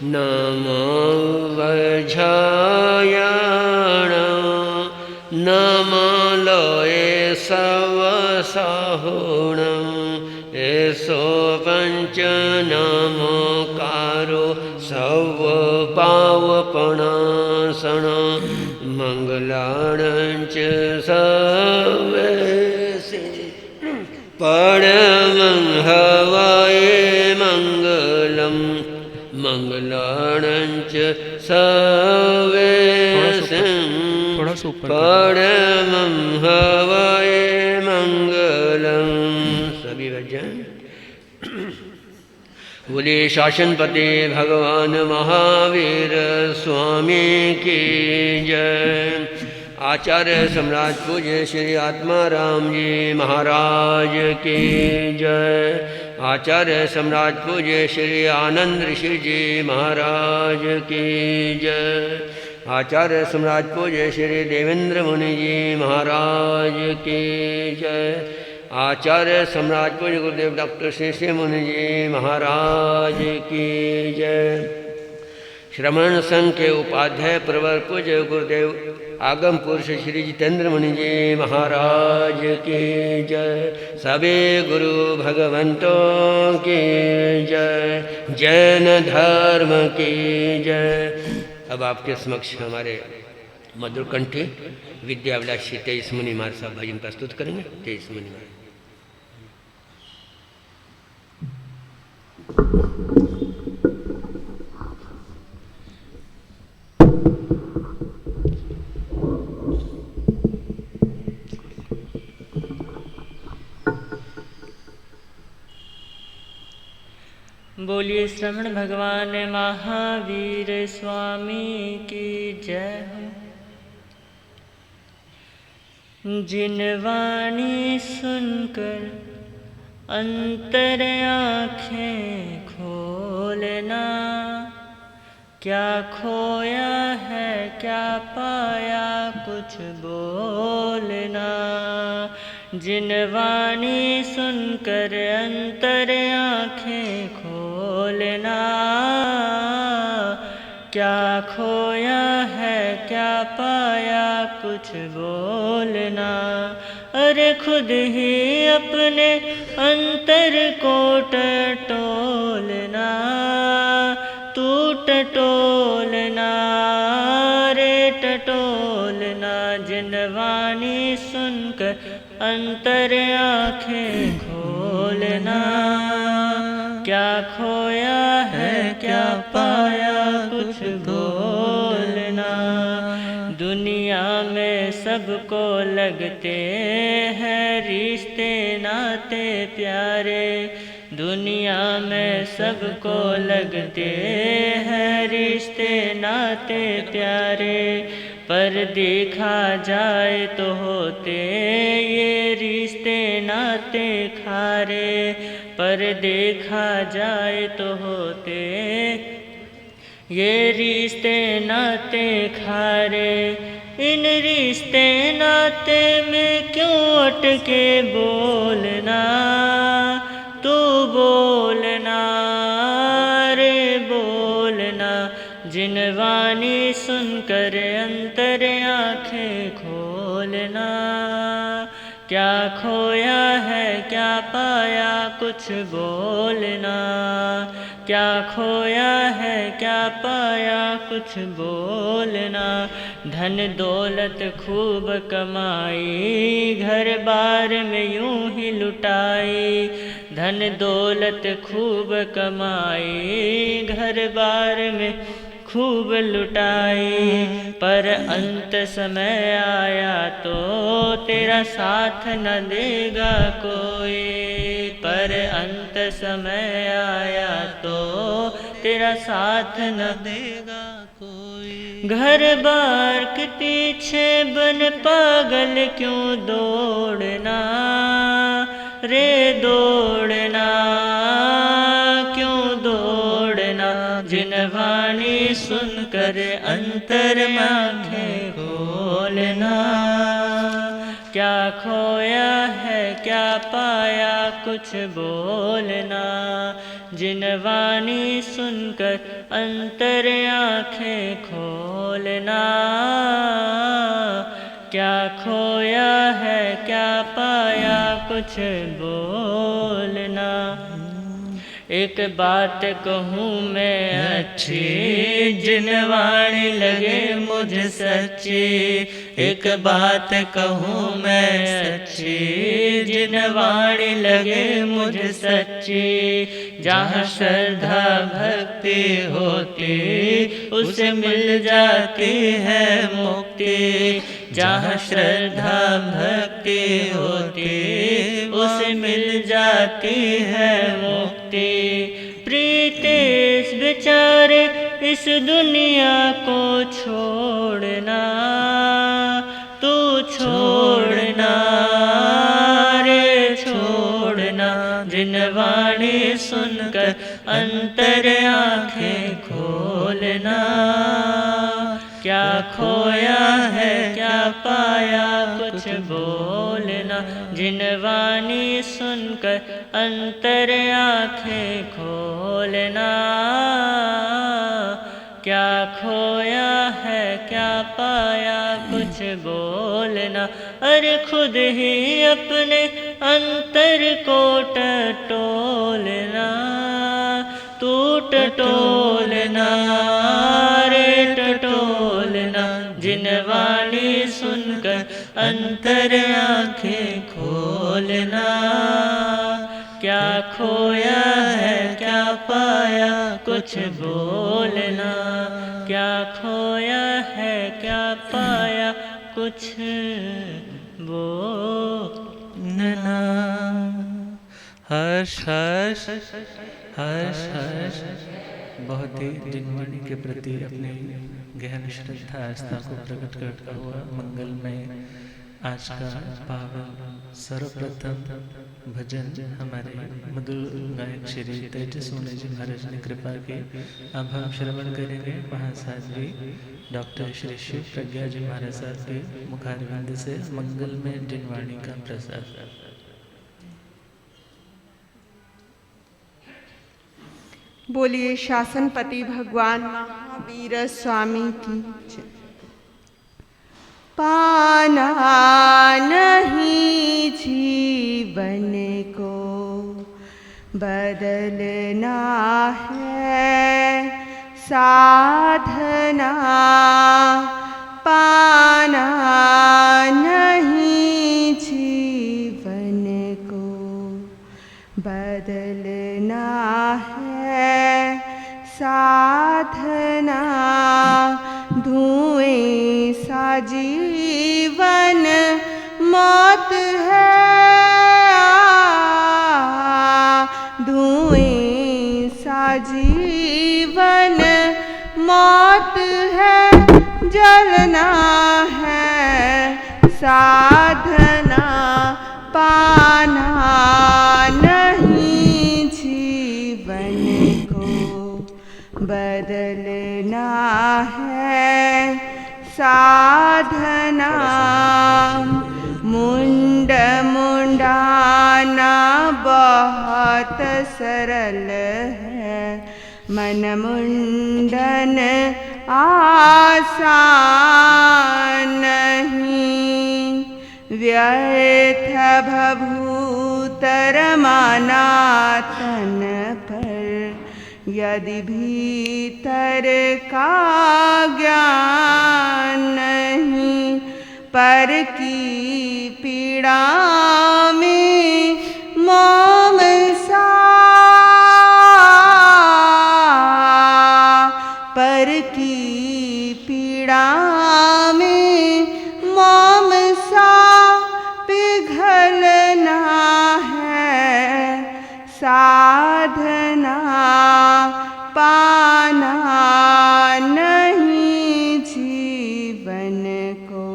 नमो वज्रायण नमो लोये सवसाहुणं एसो पंच नमो कारो सव पावपणासण मंगलाणंच सवेसि परमं हवाये मंगलम मंगलाणंच सवेसं परमं हवाये मंगलम। सभी भजन बोले शासनपति भगवान महावीर स्वामी की जय। आचार्य सम्राट पूज्य श्री आत्माराम जी महाराज की जय। आचार्य सम्राट पूज्य श्री आनंद ऋषि जी महाराज की जय। आचार्य सम्राट पूज्य श्री देवेंद्र मुनि जी महाराज की जय। आचार्य सम्राट पूज्य गुरुदेव डॉक्टर श्री मुनि जी महाराज की जय। श्रमण संघ के उपाध्याय प्रवर पूज्य गुरुदेव आगम पुरुष श्री जितेंद्र मुनि जी महाराज की जय। सभी गुरु भगवंतों की जय। जैन धर्म की जय। अब आपके समक्ष हमारे मधुरकंठी विद्याभिलाषी 23 मुनि महाराज साहब भजन प्रस्तुत करेंगे। 23 मुनि महाराज। बोलिए श्रवण भगवान महावीर स्वामी की जय हो। जिन वाणी सुनकर अंतर आँखें खोलना, क्या खोया है क्या पाया कुछ बोलना। जिन वाणी सुनकर अंतर आँखें खोलना, क्या खोया है क्या पाया कुछ बोलना। अरे खुद ही अपने अंतर को टटोलना, तू टटोलना रे टटोलना। जिन वाणी सुनकर अंतर आँखें खोलना, क्या खोया है क्या पाया कुछ बोलना। दुनिया में सबको लगते हैं रिश्ते नाते प्यारे, दुनिया में सबको लगते हैं रिश्ते नाते प्यारे। पर देखा जाए तो होते ये रिश्ते नाते खारे, पर देखा जाए तो होते ये रिश्ते नाते खारे। इन रिश्ते नाते में क्यों अटके बोलना, तू बोलना रे बोलना। जिन वाणी सुनकर अंतर आँखें खोलना, क्या खोया है क्या पाया कुछ बोलना। क्या खोया है क्या पाया कुछ बोलना। धन दौलत खूब कमाई, घर बार में यूं ही लुटाई। धन दौलत खूब कमाई, घर बार में खूब लुटाई। पर अंत समय आया तो तेरा साथ न देगा कोई। पर अंत समय आया तो तेरा साथ न देगा कोई। घर बार के पीछे बन पागल क्यों दौड़ना रे दौड़ना, क्यों दौड़ना। जिन वाणी सुनकर अंतर आँखें खोलना, क्या खोया है क्या पाया कुछ बोलना, जिन वाणी सुनकर अंतर आँखें खोलना। क्या खोया है क्या पाया कुछ बोलना। एक बात कहूँ मैं अच्छी, जिन वाणी लगे मुझ सच्ची। एक बात कहूँ मैं अच्छी, जिन वाणी लगे मुझ सच्ची। जहाँ श्रद्धा भक्ति होती उसे मिल जाती है मुक्ति। जहाँ श्रद्धा भक्ति होती उसे मिल जाती है मुक्ति। प्रीतेश बेचारे इस दुनिया को छोड़ना, तू छोड़ना रे छोड़ना। जिन वाणी सुनकर अंतर आँखें खोलना। क्या खोया है क्या पाया कुछ बोलना, जिन वाणी सुनकर अंतर आँखें खोलना। क्या खोया है क्या पाया कुछ बोलना। अरे खुद ही अपने अंतर को टटोलना, तू टटोलना रे टटोलना। जिन वाणी सुनकर अंतर आँखें खोलना। क्या खोया है क्या पाया कुछ बोलना। क्या खोया है क्या पाया कुछ बोलना। हर्ष हर्ष हर्ष हर्ष। बहुत ही जिनवाणी के प्रति अपनी गहन श्रद्धा आस्था को प्रकट करता हुआ मंगल में आज का पावन सर्वप्रथम भजन हमारे मधुर गायक श्री तेजस सोनी जी महाराज ने कृपा की। अब हम श्रवण करेंगे महासाध्वी डॉक्टर श्री शिव प्रज्ञा जी महाराज साहब के मुखारविंद से मंगल में जिनवाणी का प्रसाद। बोलिए शासनपति भगवान महावीर स्वामी की जय। पाना नहीं जीवन को बदलना है साधना। पाना नहीं जीवन को बदलना है साधना। धुएं सा जीवन मौत है, धुएं सा जीवन मौत है। जलना है साधना। पाना नहीं जीवन को बदलना है साधना। मुंड मुंडाना बहुत सरल है, मन मुंडन आसान नहीं। व्यर्थ भभूतर माना तन पर, यदि भीतर का ज्ञान नहीं। पर की पीड़ा में मोम सा, पर की पीड़ा में मोम सा पिघलना है साधना। पाना नहीं जीवन को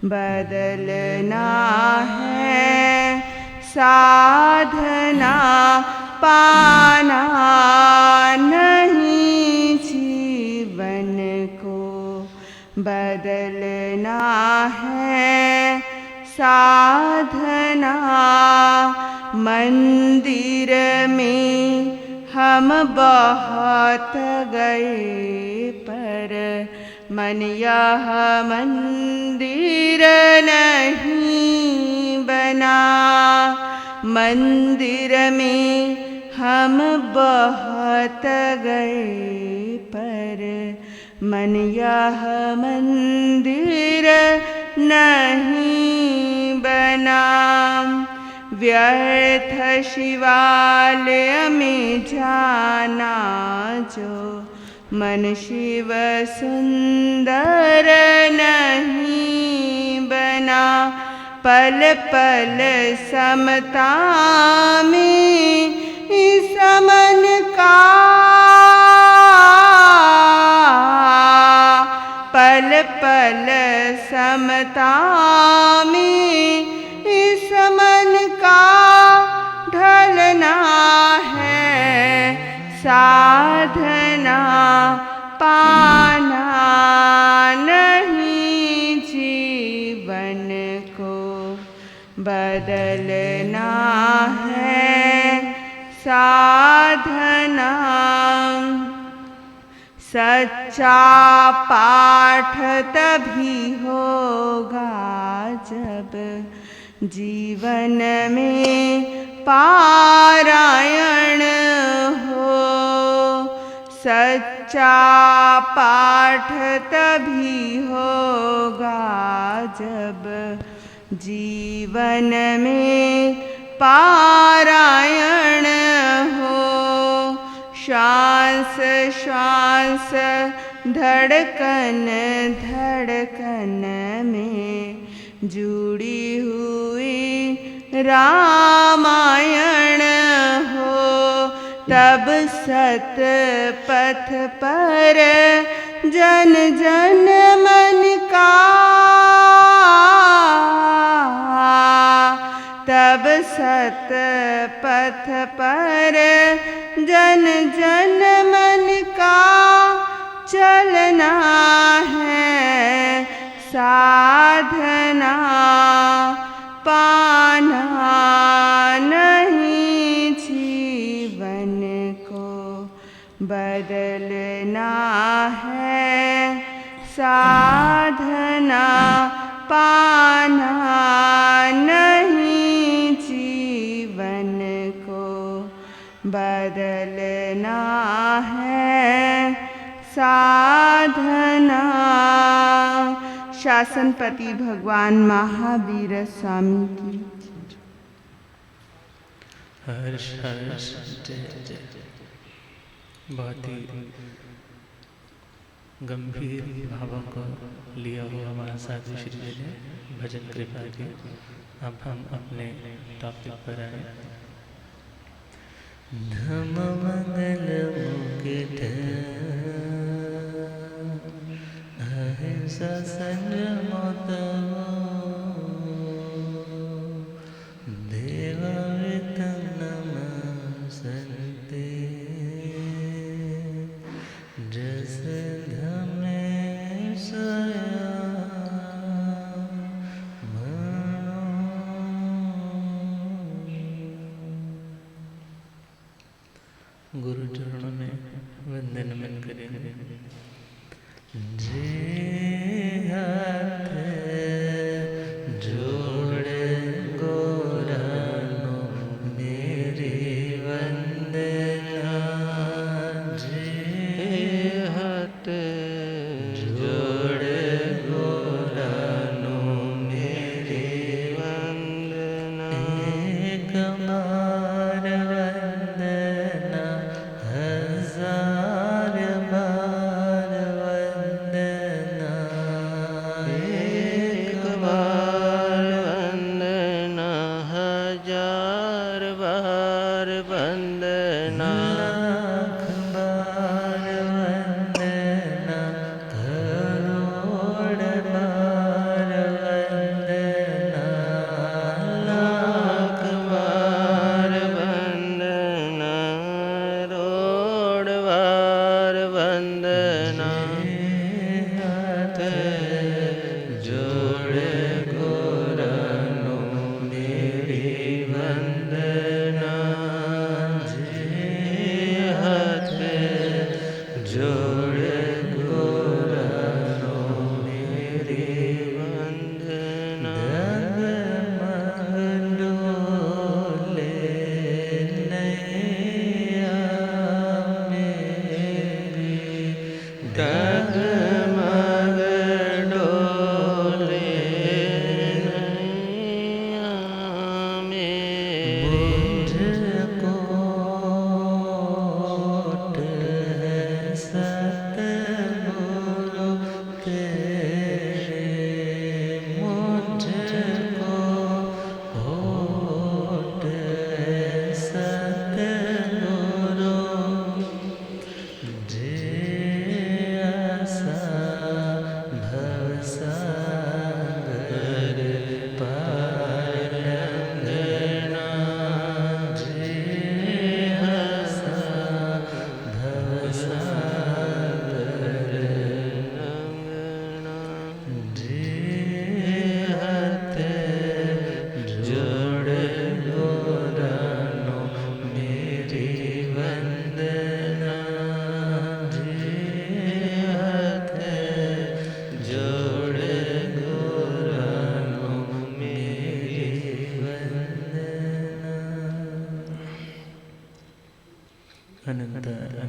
बदलना है साधना। पाना नहीं जीवन को बदलना है साधना। मंदिर में हम बहुत गए पर मन यह मंदिर नहीं बना। मंदिर में हम बहुत गए पर मन यह मंदिर नहीं बना। व्यर्थ शिवालय में जाना जो मन शिव सुंदर नहीं बना। पल पल समता में इस मन का पल पल समता में इस मन का ढलना है साधना। पाना नहीं जीवन को बदलना है साधना। सच्चा पाठ तभी होगा जब जीवन में पारायण हो। सच्चा पाठ तभी होगा जब जीवन में पारायण हो। श्वास श्वास धड़कन धड़कन में जुड़ी हुई रामायण हो। तब सत पथ पर जन जन मन का तब सत पथ पर जन जन मन का चलना है साधना। पाना नहीं जीवन को बदलना है साधना। पाना नहीं जीवन को बदलना है साधना। शासनपति भगवान महावीर स्वामी की हर्ष हर्ष जय जय। बहुत ही गंभीर भावों को लिया हुआ हमारा साधु श्री जी ने भजन कृपा की। अब हम अपने टॉपिक पर आए। धम मंगल मुकुट अहिंसा संयम तव देवावृतं नमस्ते। जस गुरु जो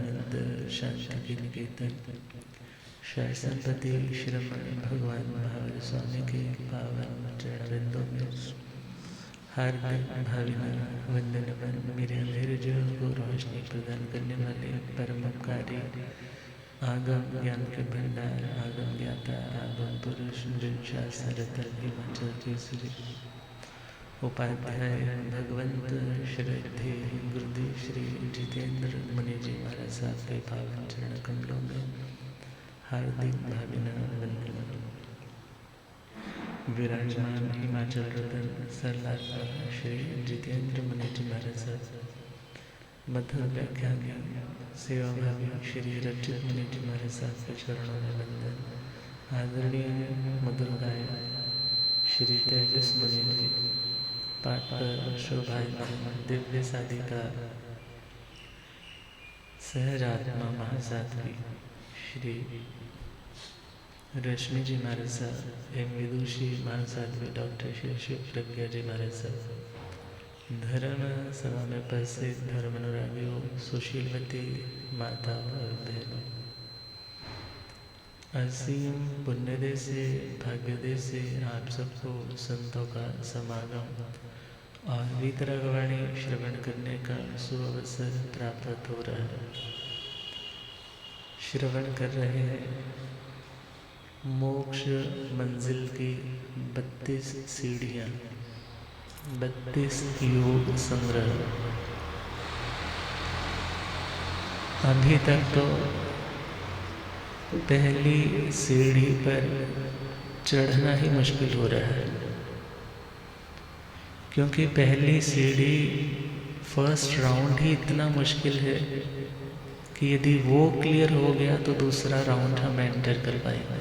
आनंद शांति के निकेतन शासनपति श्रीमन भगवान महावीर स्वामी के पावन चरणबिंदों में हार्दिक भावना वंदन मेरे अंधेरे जीवन को रोशनी प्रदान करने वाले परमकारी आगम ज्ञान के भंडार आगम ज्ञाता आगम पुरुष शास्त्र हिमाचल केसरी उपाध्याय भगवंत श्रद्धे गुरुदेव श्री जितेंद्र मुनि जी महाराज साहब के पावन चरण कमलों में हार्दिक भावना वंदन। विराजमान हिमाचल रतन सरदार श्री जितेंद्र मुनि जी महाराज साहब मधुर व्याख्यान सेवा भावी श्री रचित मुनि जी महाराज साहब के चरणों में वंदन। आदरणीय मधुर गायक श्री तेजस मुनि जी पाठ पर शोभायमान दिव्य साधिका सहजात्मा महासाध्वी श्री रश्मि जी महाराज साहब एवं विदुषी महासाध्वी डॉक्टर श्री शिव प्रज्ञा जी महाराज साहब धर्म सभा में उपस्थित धर्म अनुरागियों सुशीलवती माताओं और बहनों, असीम पुण्यदय से भाग्योदय से आप सबको संतों का समागम और वीतरागवाणी श्रवण करने का सुअवसर प्राप्त हो रहा है। श्रवण कर रहे हैं मोक्ष मंजिल की 32 सीढ़ियाँ, 32 योग संग्रह। अभी तक तो पहली सीढ़ी पर चढ़ना ही मुश्किल हो रहा है, क्योंकि पहली सीढ़ी फर्स्ट राउंड ही इतना मुश्किल है कि यदि वो क्लियर हो गया तो दूसरा राउंड हम एंटर कर पाएंगे।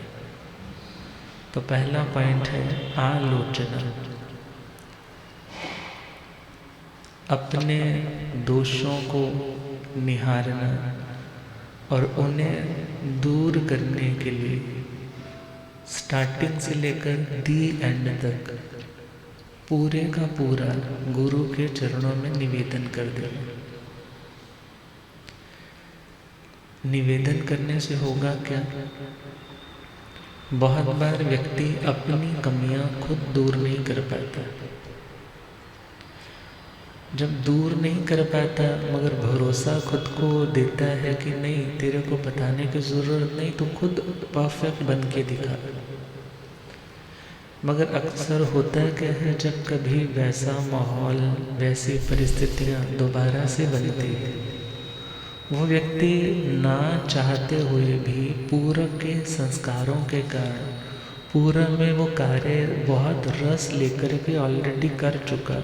तो पहला पॉइंट है आलोचना। अपने दोषों को निहारना और उन्हें दूर करने के लिए स्टार्टिंग से लेकर दी एंड तक पूरे का पूरा गुरु के चरणों में निवेदन कर देना। निवेदन करने से होगा क्या? बहुत बार व्यक्ति अपनी कमियां खुद दूर नहीं कर पाता। जब दूर नहीं कर पाता मगर भरोसा खुद को देता है कि नहीं, तेरे को बताने की ज़रूरत नहीं, तो खुद परफेक्ट बन के दिखा। मगर अक्सर होता क्या है, जब कभी वैसा माहौल वैसी परिस्थितियां दोबारा से बनती है, वो व्यक्ति ना चाहते हुए भी पूर्व के संस्कारों के कारण पूर्व में वो कार्य बहुत रस लेकर के ऑलरेडी कर चुका,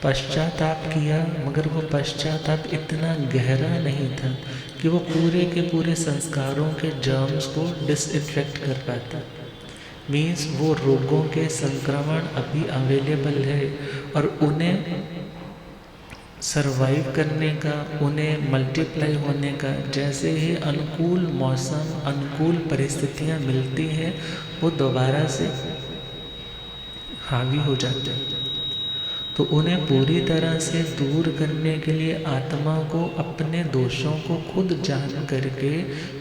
पश्चाताप किया, मगर वो पश्चाताप इतना गहरा नहीं था कि वो पूरे के पूरे संस्कारों के जर्म्स को डिसइन्फेक्ट कर पाता। मीन्स वो रोगों के संक्रमण अभी अवेलेबल है और उन्हें सरवाइव करने का, उन्हें मल्टीप्लाई होने का, जैसे ही अनुकूल मौसम अनुकूल परिस्थितियां मिलती हैं वो दोबारा से हावी हो जाते हैं। तो उन्हें पूरी तरह से दूर करने के लिए आत्मा को अपने दोषों को खुद जान करके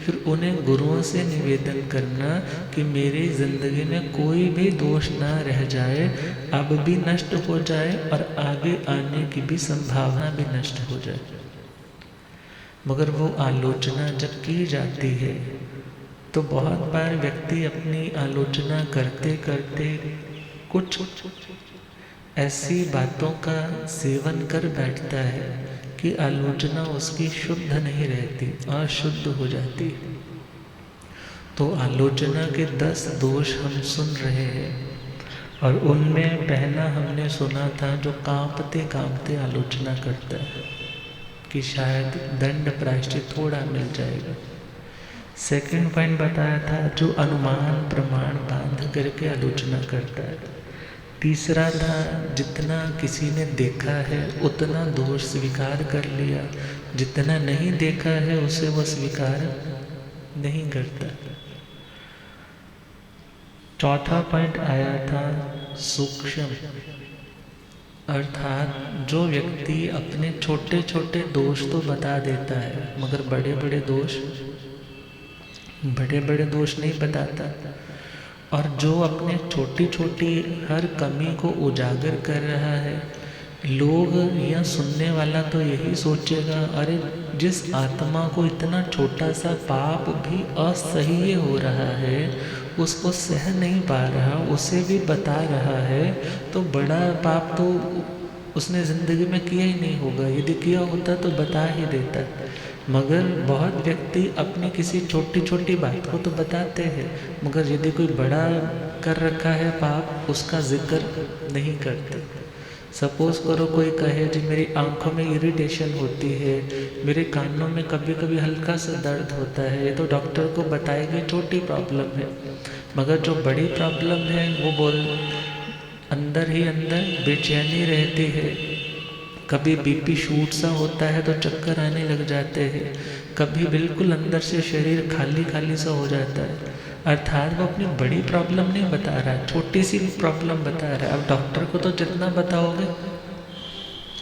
फिर उन्हें गुरुओं से निवेदन करना कि मेरी ज़िंदगी में कोई भी दोष ना रह जाए, अब भी नष्ट हो जाए और आगे आने की भी संभावना भी नष्ट हो जाए। मगर वो आलोचना जब की जाती है तो बहुत बार व्यक्ति अपनी आलोचना करते करते कुछ ऐसी बातों का सेवन कर बैठता है कि आलोचना उसकी शुद्ध नहीं रहती, अशुद्ध हो जाती। तो आलोचना के 10 दोष हम सुन रहे हैं और उनमें पहला हमने सुना था जो कांपते कांपते आलोचना करता है कि शायद दंड प्रायश्चित थोड़ा मिल जाएगा। सेकंड पॉइंट बताया था जो अनुमान प्रमाण बांध करके आलोचना करता है। तीसरा था जितना किसी ने देखा है उतना दोष स्वीकार कर लिया, जितना नहीं देखा है उसे वो स्वीकार नहीं करता। चौथा पॉइंट आया था सूक्ष्म। अर्थात जो व्यक्ति अपने छोटे छोटे दोष तो बता देता है मगर बड़े बड़े दोष नहीं बताता, और जो अपने छोटी छोटी हर कमी को उजागर कर रहा है, लोग या सुनने वाला तो यही सोचेगा, अरे जिस आत्मा को इतना छोटा सा पाप भी असह्य हो रहा है, उसको सह नहीं पा रहा, उसे भी बता रहा है, तो बड़ा पाप तो उसने ज़िंदगी में किया ही नहीं होगा, यदि किया होता तो बता ही देता। मगर बहुत व्यक्ति अपनी किसी छोटी छोटी बात को तो बताते हैं, मगर यदि कोई बड़ा कर रखा है पाप, उसका जिक्र नहीं करते। सपोज़ करो कोई कहे जी मेरी आंखों में इरिटेशन होती है, मेरे कानों में कभी कभी हल्का सा दर्द होता है, ये तो डॉक्टर को बताएगी छोटी प्रॉब्लम है, मगर जो बड़ी प्रॉब्लम है वो बोल अंदर ही अंदर बेचैनी रहती है, कभी बीपी शूट सा होता है तो चक्कर आने लग जाते हैं, कभी बिल्कुल अंदर से शरीर खाली खाली सा हो जाता है। अर्थात वो अपनी बड़ी प्रॉब्लम नहीं बता रहा है, छोटी सी प्रॉब्लम बता रहा है। अब डॉक्टर को तो जितना बताओगे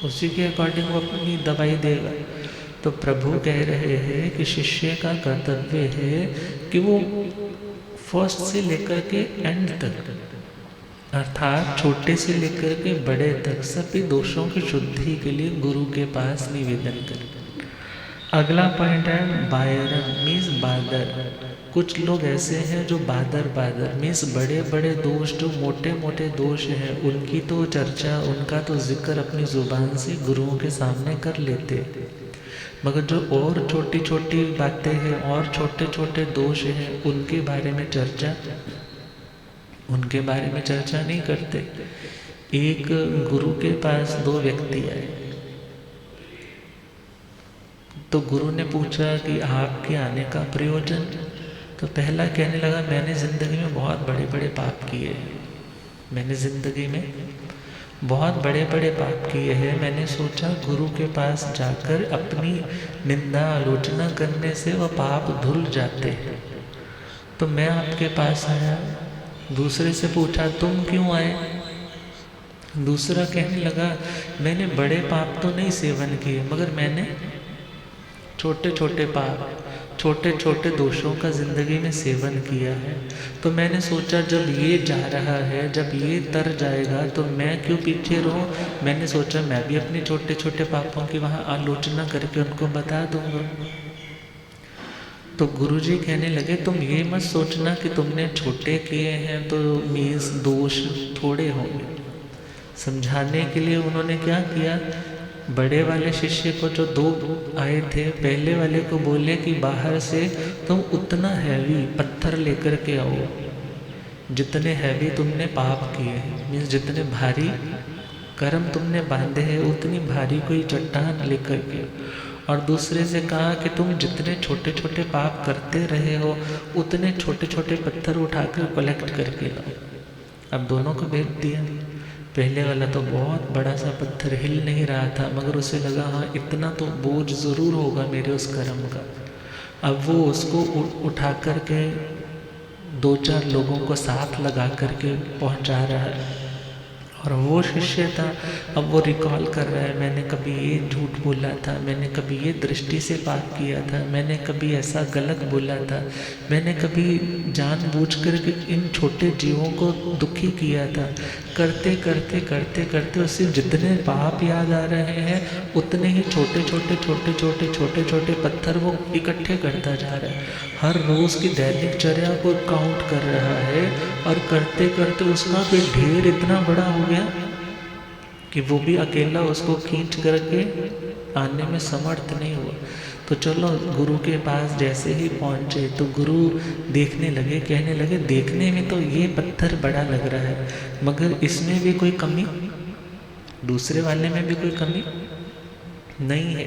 उसी के अकॉर्डिंग वो अपनी दवाई देगा। तो प्रभु कह रहे हैं कि शिष्य का कर्तव्य है कि वो फर्स्ट से लेकर के एंड तक, अर्थात छोटे से लेकर के बड़े तक सभी दोषों की शुद्धि के लिए गुरु के पास निवेदन करें। अगला पॉइंट है बायरन मीन्स बादर। कुछ लोग ऐसे हैं जो बादर मीन्स बड़े बड़े दोष, जो मोटे मोटे दोष हैं, उनकी तो चर्चा, उनका तो जिक्र अपनी ज़ुबान से गुरुओं के सामने कर लेते, मगर जो और छोटी छोटी बातें हैं और छोटे छोटे दोष हैं उनके बारे में चर्चा नहीं करते। एक गुरु के पास दो व्यक्ति आए, तो गुरु ने पूछा कि आपके आने का प्रयोजन। तो पहला कहने लगा मैंने ज़िंदगी में बहुत बड़े बड़े पाप किए हैं, मैंने सोचा गुरु के पास जाकर अपनी निंदा आलोचना करने से वह पाप धुल जाते हैं, तो मैं आपके पास आया। दूसरे से पूछा तुम क्यों आए? दूसरा कहने लगा मैंने बड़े पाप तो नहीं सेवन किए, मगर मैंने छोटे छोटे पाप, छोटे छोटे दोषों का ज़िंदगी में सेवन किया है। तो मैंने सोचा जब ये जा रहा है, जब ये तर जाएगा तो मैं क्यों पीछे रहूं। मैंने सोचा मैं भी अपने छोटे छोटे पापों की वहाँ आलोचना करके उनको बता दूंगा। तो गुरुजी कहने लगे तुम ये मत सोचना कि तुमने छोटे किए हैं तो मीन्स दोष थोड़े होंगे। समझाने के लिए उन्होंने क्या किया, बड़े वाले शिष्य को जो दो आए थे, पहले वाले को बोले कि बाहर से तुम उतना हैवी पत्थर लेकर के आओ जितने हैवी तुमने पाप किए हैं, मीन्स जितने भारी कर्म तुमने बांधे हैं उतनी भारी कोई चट्टान लेकर के। और दूसरे से कहा कि तुम जितने छोटे छोटे पाप करते रहे हो उतने छोटे छोटे पत्थर उठाकर कलेक्ट करके लाओ। अब दोनों को भेज दिया। पहले वाला तो बहुत बड़ा सा पत्थर हिल नहीं रहा था, मगर उसे लगा हाँ इतना तो बोझ ज़रूर होगा मेरे उस कर्म का। अब वो उसको उठा कर के 2-4 लोगों को साथ लगा करके पहुंचा रहा है। और वो शिष्य था, अब वो रिकॉल कर रहा है मैंने कभी ये झूठ बोला था, मैंने कभी ये दृष्टि से पाप किया था, मैंने कभी ऐसा गलत बोला था, मैंने कभी जानबूझकर के इन छोटे जीवों को दुखी किया था। करते करते करते करते उससे जितने पाप याद आ रहे हैं उतने ही छोटे छोटे पत्थर वो इकट्ठे करता जा रहा है। हर रोज़ की दैनिक चर्या को काउंट कर रहा है और करते करते उसका भी ढेर इतना बड़ा हो गया कि वो भी अकेला उसको खींच करके आने में समर्थ नहीं हुआ। तो चलो गुरु के पास जैसे ही पहुँचे तो गुरु देखने लगे, कहने लगे देखने में तो ये पत्थर बड़ा लग रहा है, मगर इसमें भी कोई कमी, दूसरे वाले में भी कोई कमी नहीं है।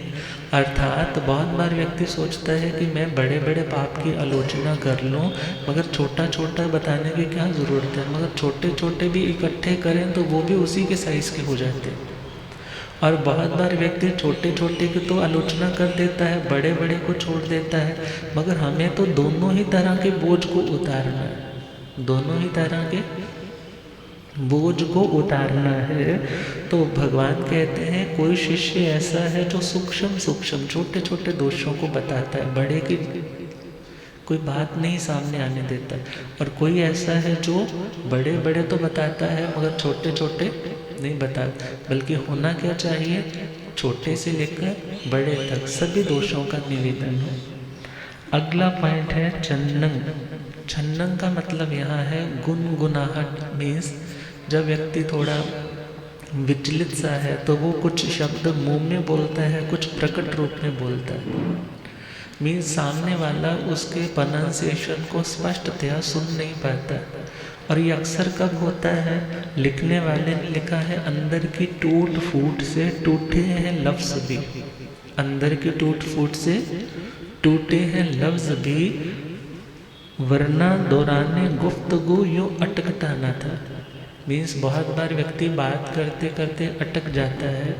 अर्थात बहुत बार व्यक्ति सोचता है कि मैं बड़े बड़े पाप की आलोचना कर लूँ, मगर छोटा छोटा बताने की क्या ज़रूरत है। मगर छोटे छोटे भी इकट्ठे करें तो वो भी उसी के साइज़ के हो जाते हैं। और बहुत बार व्यक्ति छोटे छोटे की तो आलोचना कर देता है, बड़े बड़े को छोड़ देता है, मगर हमें तो दोनों ही तरह के बोझ को उतारना है, दोनों ही तरह के बोझ को उतारना है। तो भगवान कहते हैं कोई शिष्य ऐसा है जो सूक्ष्म सूक्ष्म छोटे छोटे दोषों को बताता है, बड़े की कोई बात नहीं सामने आने देता, और कोई ऐसा है जो बड़े बड़े तो बताता है मगर छोटे छोटे नहीं बताता। बल्कि होना क्या चाहिए, छोटे से लेकर बड़े तक सभी दोषों का निवेदन हो। अगला पॉइंट है छन्नंग। छन्नंग का मतलब यहाँ है गुनगुनाहट। मीन्स जब व्यक्ति थोड़ा विचलित सा है तो वो कुछ शब्द मुंह में बोलता है, कुछ प्रकट रूप में बोलता है। मीन्स सामने वाला उसके प्रोनाउंसिएशन को स्पष्टतया सुन नहीं पाता। और ये अक्सर कब होता है, लिखने वाले ने लिखा है अंदर की टूट फूट से टूटे हैं लफ्ज़ भी, अंदर की टूट फूट से टूटे हैं लफ्ज़ भी, वरना दौराने गुफ्तगू यूँ अटकता ना था। मीन्स बहुत बार व्यक्ति बात करते करते अटक जाता है,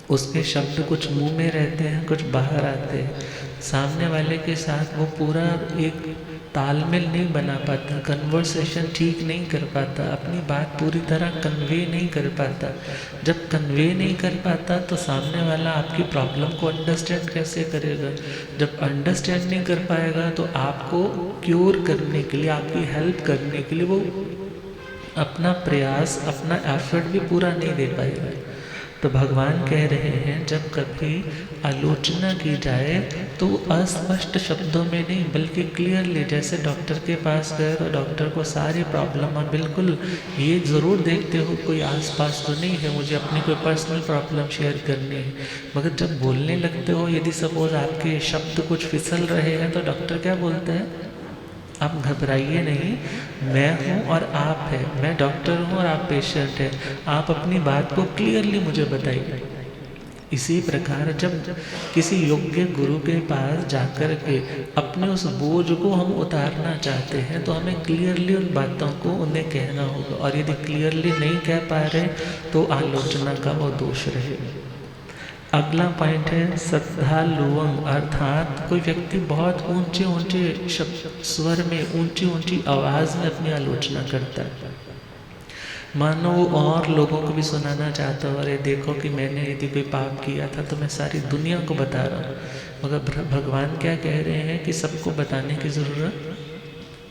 उसके शब्द कुछ मुंह में रहते हैं, कुछ बाहर आते हैं, सामने वाले के साथ वो पूरा एक तालमेल नहीं बना पाता, कन्वर्सेशन ठीक नहीं कर पाता, अपनी बात पूरी तरह कन्वे नहीं कर पाता। जब कन्वे नहीं कर पाता तो सामने वाला आपकी प्रॉब्लम को अंडरस्टैंड कैसे करेगा। जब अंडरस्टैंड नहीं कर पाएगा तो आपको क्योर करने के लिए, आपकी हेल्प करने के लिए वो अपना प्रयास, अपना एफर्ट भी पूरा नहीं दे पाएगा। तो भगवान कह रहे हैं जब कभी आलोचना की जाए तो अस्पष्ट शब्दों में नहीं बल्कि क्लियरली, जैसे डॉक्टर के पास गए तो डॉक्टर को सारी प्रॉब्लम, और बिल्कुल ये ज़रूर देखते हो कोई आसपास तो नहीं है, मुझे अपनी कोई पर्सनल प्रॉब्लम शेयर करनी है। मगर जब बोलने लगते हो, यदि सपोज आपके शब्द कुछ फिसल रहे हैं तो डॉक्टर क्या बोलते हैं, आप घबराइए नहीं, मैं हूँ और आप है, मैं डॉक्टर हूँ और आप पेशेंट हैं, आप अपनी बात को क्लियरली मुझे बताइए। इसी प्रकार जब किसी योग्य गुरु के पास जाकर के अपने उस बोझ को हम उतारना चाहते हैं तो हमें क्लियरली उन बातों को उन्हें कहना होगा, और यदि क्लियरली नहीं कह पा रहे तो आलोचना का वो दोष रहेगा। अगला पॉइंट है श्रद्धालुवम, अर्थात कोई व्यक्ति बहुत ऊंचे ऊंचे स्वर में, ऊंची ऊंची आवाज़ में अपनी आलोचना करता है। मानो वो और लोगों को भी सुनाना चाहता हो, अरे देखो कि मैंने यदि कोई पाप किया था तो मैं सारी दुनिया को बता रहा हूँ। मगर भगवान क्या कह रहे हैं कि सबको बताने की ज़रूरत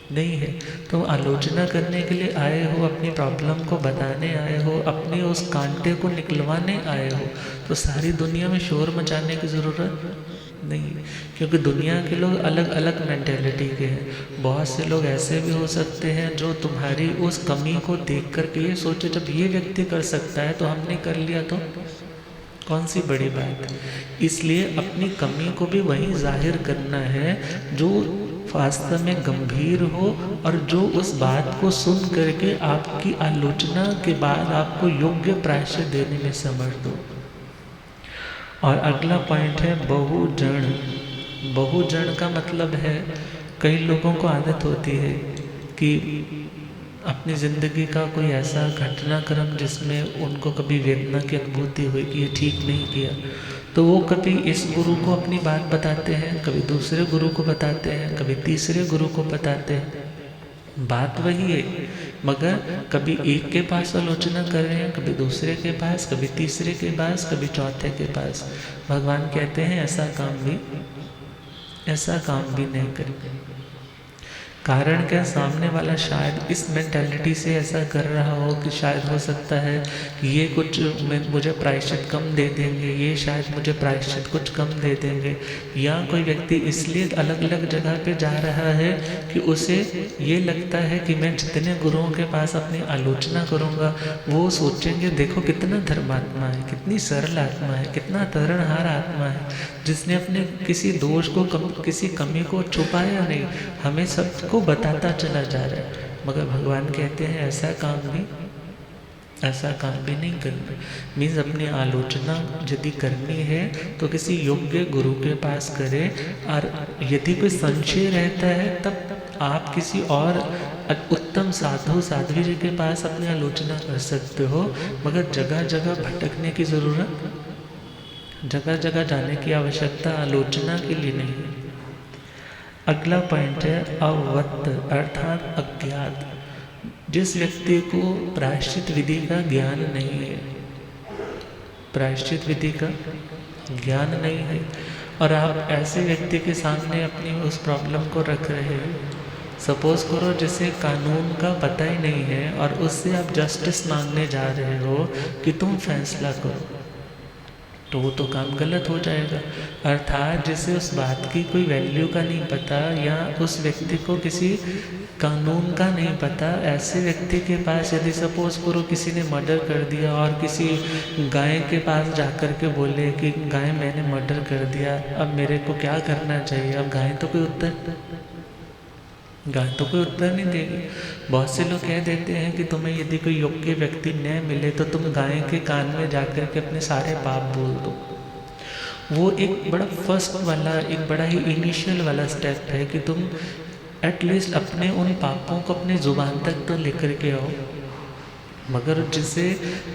नहीं है। तो आलोचना करने के लिए आए हो, अपनी प्रॉब्लम को बताने आए हो, अपने उस कांटे को निकलवाने आए हो, तो सारी दुनिया में शोर मचाने की ज़रूरत नहीं, क्योंकि दुनिया के लोग अलग अलग मेंटेलिटी के हैं। बहुत से लोग ऐसे भी हो सकते हैं जो तुम्हारी उस कमी को देख कर के ये सोचे जब ये व्यक्ति कर सकता है तो हमने कर लिया तो कौन सी बड़ी बात। इसलिए अपनी कमी को भी वहीं जाहिर करना है जो वास्तव में गंभीर हो, और जो उस बात को सुन करके आपकी आलोचना के बाद आपको योग्य प्रायश्चित देने में समर्थ हो। और अगला पॉइंट है बहुजन। बहुजन का मतलब है कई लोगों को आदत होती है कि अपनी ज़िंदगी का कोई ऐसा घटनाक्रम जिसमें उनको कभी वेदना की अनुभूति हुई कि ये ठीक नहीं किया, तो वो कभी इस गुरु को अपनी बात बताते हैं, कभी दूसरे गुरु को बताते हैं, कभी तीसरे गुरु को बताते हैं। बात वही है, मगर कभी एक के पास आलोचना कर रहे हैं, कभी दूसरे के पास, कभी तीसरे के पास, कभी चौथे के पास। भगवान कहते हैं ऐसा काम भी नहीं करें। कारण क्या, सामने वाला शायद इस मेंटालिटी से ऐसा कर रहा हो कि शायद हो सकता है ये कुछ मुझे प्रायश्चित कम दे देंगे, ये शायद मुझे प्रायश्चित कुछ कम दे देंगे। या कोई व्यक्ति इसलिए अलग अलग जगह पे जा रहा है कि उसे ये लगता है कि मैं जितने गुरुओं के पास अपनी आलोचना करूँगा वो सोचेंगे देखो कितना धर्मात्मा है, कितनी सरल आत्मा है, कितना तरणहार आत्मा है, जिसने अपने किसी दोष को किसी कमी को छुपाया नहीं, हमें सबको बताता चला जा रहा है। मगर भगवान कहते हैं ऐसा काम भी नहीं करना। मीन्स अपनी आलोचना यदि करनी है तो किसी योग्य गुरु के पास करें, और यदि कोई संशय रहता है तब आप किसी और उत्तम साधु साध्वी जी के पास अपनी आलोचना कर सकते हो। मगर जगह जगह भटकने की ज़रूरत, जगह जगह जाने की आवश्यकता आलोचना के लिए नहीं है। अगला पॉइंट है अवत्त, अर्थात अज्ञात। जिस व्यक्ति को प्रायश्चित विधि का ज्ञान नहीं है, प्रायश्चित विधि का ज्ञान नहीं है, और आप ऐसे व्यक्ति के सामने अपनी उस प्रॉब्लम को रख रहे हैं, सपोज करो जिसे कानून का पता ही नहीं है और उससे आप जस्टिस मांगने जा रहे हो कि तुम फैसला करो, तो वो तो काम गलत हो जाएगा। अर्थात जिसे उस बात की कोई वैल्यू का नहीं पता या उस व्यक्ति को किसी कानून का नहीं पता, ऐसे व्यक्ति के पास यदि सपोज करो किसी ने मर्डर कर दिया और किसी गाय के पास जाकर के बोले कि गाय मैंने मर्डर कर दिया, अब मेरे को क्या करना चाहिए, अब गाय तो कोई उत्तर नहीं देगी। बहुत से लोग कह देते हैं कि तुम्हें यदि कोई योग्य व्यक्ति न मिले तो तुम गाय के कान में जाकर के अपने सारे पाप बोल दो। वो एक बड़ा फर्स्ट वाला, एक बड़ा ही इनिशियल वाला स्टेप है कि तुम एटलीस्ट अपने उन पापों को अपनी जुबान तक तो लेकर के आओ। मगर जिसे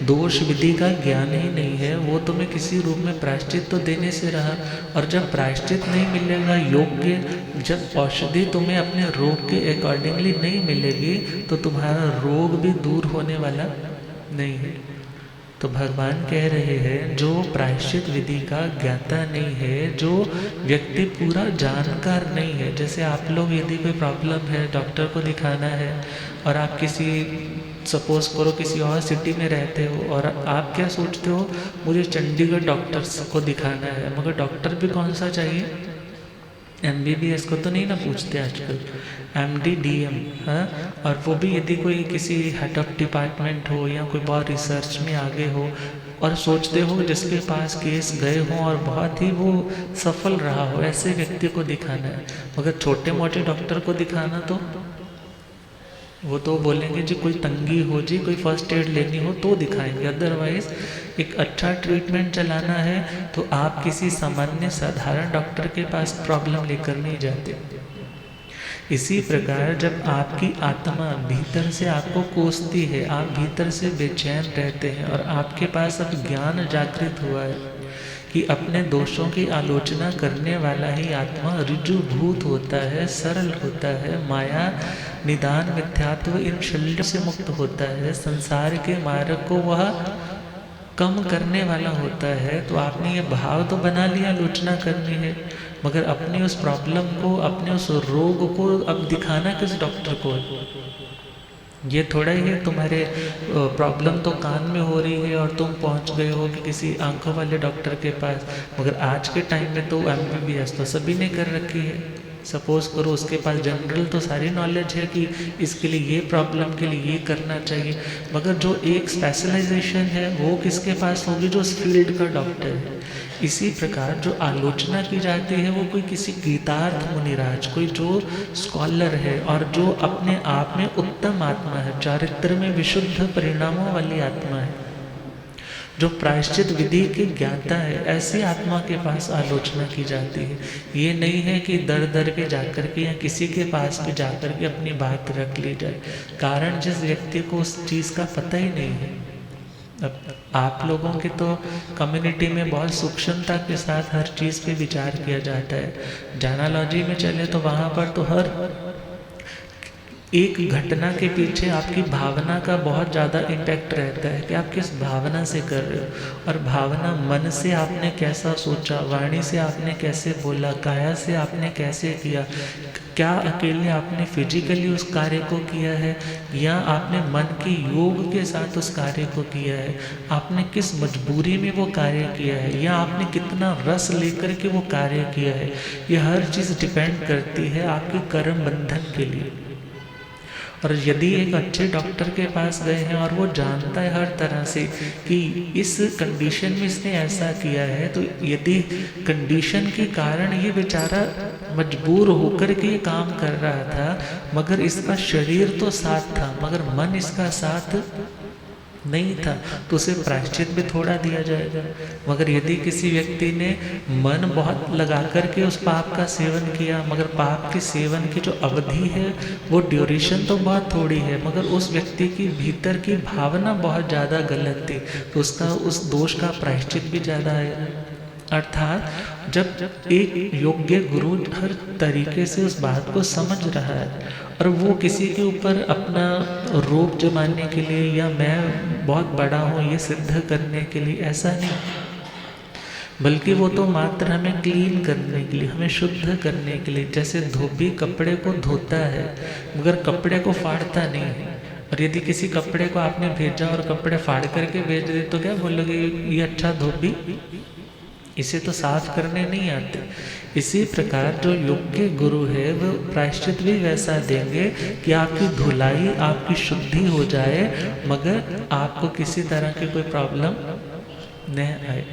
दोष विधि का ज्ञान ही नहीं है, वो तुम्हें किसी रूप में प्रायश्चित तो देने से रहा, और जब प्रायश्चित नहीं मिलेगा योग्य, जब औषधि तुम्हें अपने रोग के अकॉर्डिंगली नहीं मिलेगी, तो तुम्हारा रोग भी दूर होने वाला नहीं है। तो भगवान कह रहे हैं जो प्रायश्चित विधि का ज्ञाता नहीं है, जो व्यक्ति पूरा जानकार नहीं है, जैसे आप लोग यदि कोई प्रॉब्लम है, डॉक्टर को दिखाना है और आप किसी सपोज करो किसी और सिटी में रहते हो और आप क्या सोचते हो, मुझे चंडीगढ़ डॉक्टर्स को दिखाना है, मगर डॉक्टर भी कौन सा चाहिए, MBBS को तो नहीं ना पूछते आजकल, MD DM, हाँ, और वो भी यदि कोई किसी हेड ऑफ डिपार्टमेंट हो या कोई बहुत रिसर्च में आगे हो और सोचते हो जिसके पास केस गए हों और बहुत ही वो सफल रहा हो, ऐसे व्यक्ति को दिखाना है। मगर छोटे मोटे डॉक्टर को दिखाना तो वो तो बोलेंगे जी कोई तंगी हो, जी कोई फर्स्ट एड लेनी हो तो दिखाएंगे, अदरवाइज एक अच्छा ट्रीटमेंट चलाना है तो आप किसी सामान्य साधारण डॉक्टर के पास प्रॉब्लम लेकर नहीं जाते। इसी प्रकार जब आपकी आत्मा भीतर से आपको कोसती है, आप भीतर से बेचैन रहते हैं और आपके पास अब ज्ञान जागृत हुआ है कि अपने दोषों की आलोचना करने वाला ही आत्मा ऋजुभूत होता है, सरल होता है, माया निदान मिथ्यात्व इन शल्यों से मुक्त होता है, संसार के मार्ग को वह कम करने वाला होता है। तो आपने ये भाव तो बना लिया आलोचना करनी है, मगर अपनी उस प्रॉब्लम को, अपने उस रोग को अब दिखाना किस डॉक्टर को है? ये थोड़ा ही है तुम्हारे प्रॉब्लम तो कान में हो रही है और तुम पहुंच गए हो कि किसी आंखों वाले डॉक्टर के पास, मगर आज के टाइम में तो MBBS तो सभी ने कर रखी है। सपोज करो उसके पास जनरल तो सारी नॉलेज है कि इसके लिए ये प्रॉब्लम के लिए ये करना चाहिए, मगर जो एक स्पेशलाइजेशन है वो किसके पास होगी, जो उस फील्ड का डॉक्टर है। इसी प्रकार जो आलोचना की जाती है वो कोई किसी गीतार्थ मुनिराज, कोई जो स्कॉलर है और जो अपने आप में उत्तम आत्मा है, चारित्र में विशुद्ध परिणामों वाली आत्मा है, जो प्रायश्चित विधि की ज्ञाता है, ऐसी आत्मा के पास आलोचना की जाती है। ये नहीं है कि दर दर के जाकर के या किसी के पास भी जाकर के अपनी बात रख ली जाए, कारण जिस व्यक्ति को उस चीज़ का पता ही नहीं है। अब आप लोगों के तो कम्युनिटी में बहुत सूक्ष्मता के साथ हर चीज़ पे विचार किया जाता है। जानालॉजी में चले तो वहाँ पर तो हर एक घटना के पीछे आपकी भावना का बहुत ज़्यादा इम्पैक्ट रहता है कि आप किस भावना से कर रहे हो, और भावना मन से आपने कैसा सोचा, वाणी से आपने कैसे बोला, काया से आपने कैसे किया, क्या अकेले आपने फिजिकली उस कार्य को किया है या आपने मन के योग के साथ उस कार्य को किया है, आपने किस मजबूरी में वो कार्य किया है या आपने कितना रस लेकर के वो कार्य किया है। ये हर चीज़ डिपेंड करती है आपके कर्म बंधन के लिए। और यदि एक अच्छे डॉक्टर के पास गए हैं और वो जानता है हर तरह से कि इस कंडीशन में इसने ऐसा किया है, तो यदि कंडीशन के कारण ये बेचारा मजबूर होकर के ये काम कर रहा था, मगर इसका शरीर तो साथ था मगर मन इसका साथ नहीं था, तो उसे प्रायश्चित भी थोड़ा दिया जाएगा। मगर यदि किसी व्यक्ति ने मन बहुत लगा करके उस पाप का सेवन किया, मगर पाप के सेवन की जो अवधि है वो ड्यूरेशन तो बहुत थोड़ी है, मगर उस व्यक्ति की भीतर की भावना बहुत ज़्यादा गलत थी, तो उसका उस दोष का प्रायश्चित भी ज़्यादा है। अर्थात जब एक योग्य गुरु हर तरीके से उस बात को समझ रहा है और वो किसी के ऊपर अपना रूप जमाने के लिए या मैं बहुत बड़ा हूँ ये सिद्ध करने के लिए ऐसा नहीं, बल्कि वो तो मात्र हमें क्लीन करने के लिए, हमें शुद्ध करने के लिए, जैसे धोबी कपड़े को धोता है मगर कपड़े को फाड़ता नहीं है। और यदि किसी कपड़े को आपने भेजा और कपड़े फाड़ करके भेज दे तो क्या बोलोगे, ये अच्छा धोबी, इसे तो साफ करने नहीं आते। इसी प्रकार जो योग्य गुरु है वो प्रायश्चित भी वैसा देंगे कि आपकी धुलाई, आपकी शुद्धि हो जाए मगर आपको किसी तरह की कोई प्रॉब्लम न आए।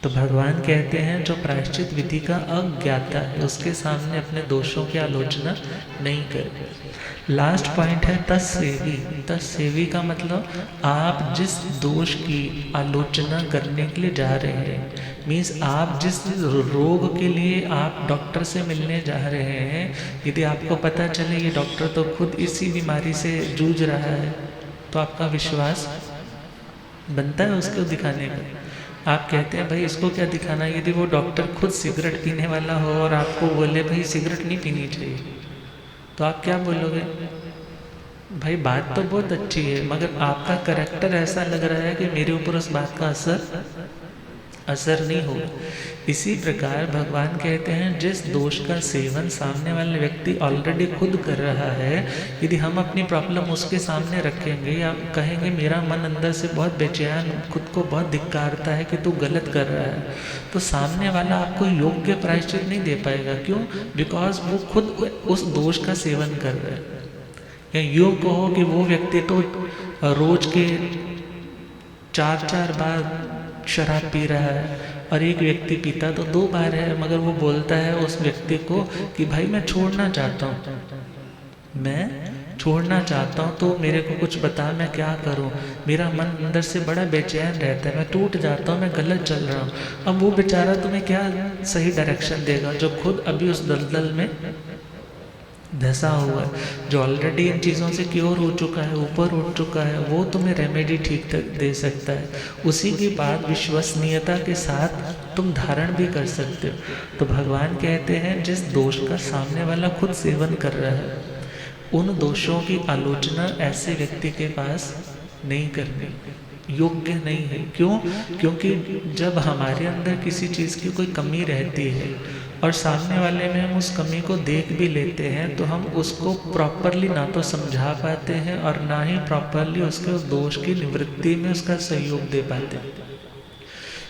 तो भगवान कहते हैं जो प्रायश्चित विधि का अज्ञाता है उसके सामने अपने दोषों की आलोचना नहीं करे। लास्ट पॉइंट है तत्सेवी। तत्सेवी का मतलब आप जिस दोष की आलोचना करने के लिए जा रहे हैं, मीन्स आप जिस रोग के लिए आप डॉक्टर से मिलने जा रहे हैं, यदि आपको पता चले ये डॉक्टर तो खुद इसी बीमारी से जूझ रहा है तो आपका विश्वास बनता है उसको दिखाने का। आप कहते हैं भाई इसको क्या दिखाना। यदि वो डॉक्टर खुद सिगरेट पीने वाला हो और आपको बोले भाई सिगरेट नहीं पीनी चाहिए, तो आप क्या बोलोगे? भाई बात तो बहुत अच्छी है मगर आपका करैक्टर ऐसा लग रहा है कि मेरे ऊपर उस बात का असर नहीं होगा। इसी प्रकार भगवान कहते हैं जिस दोष का सेवन सामने वाले व्यक्ति ऑलरेडी खुद कर रहा है, यदि हम अपनी प्रॉब्लम उसके सामने रखेंगे या कहेंगे मेरा मन अंदर से बहुत बेचैन, खुद को बहुत धिक्कारता है कि तू गलत कर रहा है, तो सामने वाला आपको योग्य प्रायश्चित नहीं दे पाएगा। क्यों? बिकॉज वो खुद उस दोष का सेवन कर रहा है। या यूँ कहो कि वो व्यक्ति तो रोज के 4-4 बार शराब पी रहा है और एक व्यक्ति पीता तो 2 बार है, मगर वो बोलता है उस व्यक्ति को कि भाई मैं छोड़ना चाहता हूँ, मैं छोड़ना चाहता हूँ, तो मेरे को कुछ बता मैं क्या करूँ, मेरा मन अंदर से बड़ा बेचैन रहता है, मैं टूट जाता हूँ, मैं गलत चल रहा हूँ। अब वो बेचारा तुम्हें क्या सही डायरेक्शन देगा जो खुद अभी उस दलदल में धंसा हुआ है, जो ऑलरेडी इन चीज़ों से क्योर हो चुका है, ऊपर उठ चुका है, वो तुम्हें रेमेडी ठीक तक दे सकता है। उसी की बात विश्वसनीयता के साथ तुम धारण भी कर सकते हो। तो भगवान कहते हैं जिस दोष का सामने वाला खुद सेवन कर रहा है, उन दोषों की आलोचना ऐसे व्यक्ति के पास नहीं करनी, योग्य नहीं है। क्यों? क्योंकि जब हमारे अंदर किसी चीज़ की कोई कमी रहती है और सामने वाले में हम उस कमी को देख भी लेते हैं, तो हम उसको प्रॉपरली ना तो समझा पाते हैं और ना ही प्रॉपरली उसके उस दोष की निवृत्ति में उसका सहयोग दे पाते हैं।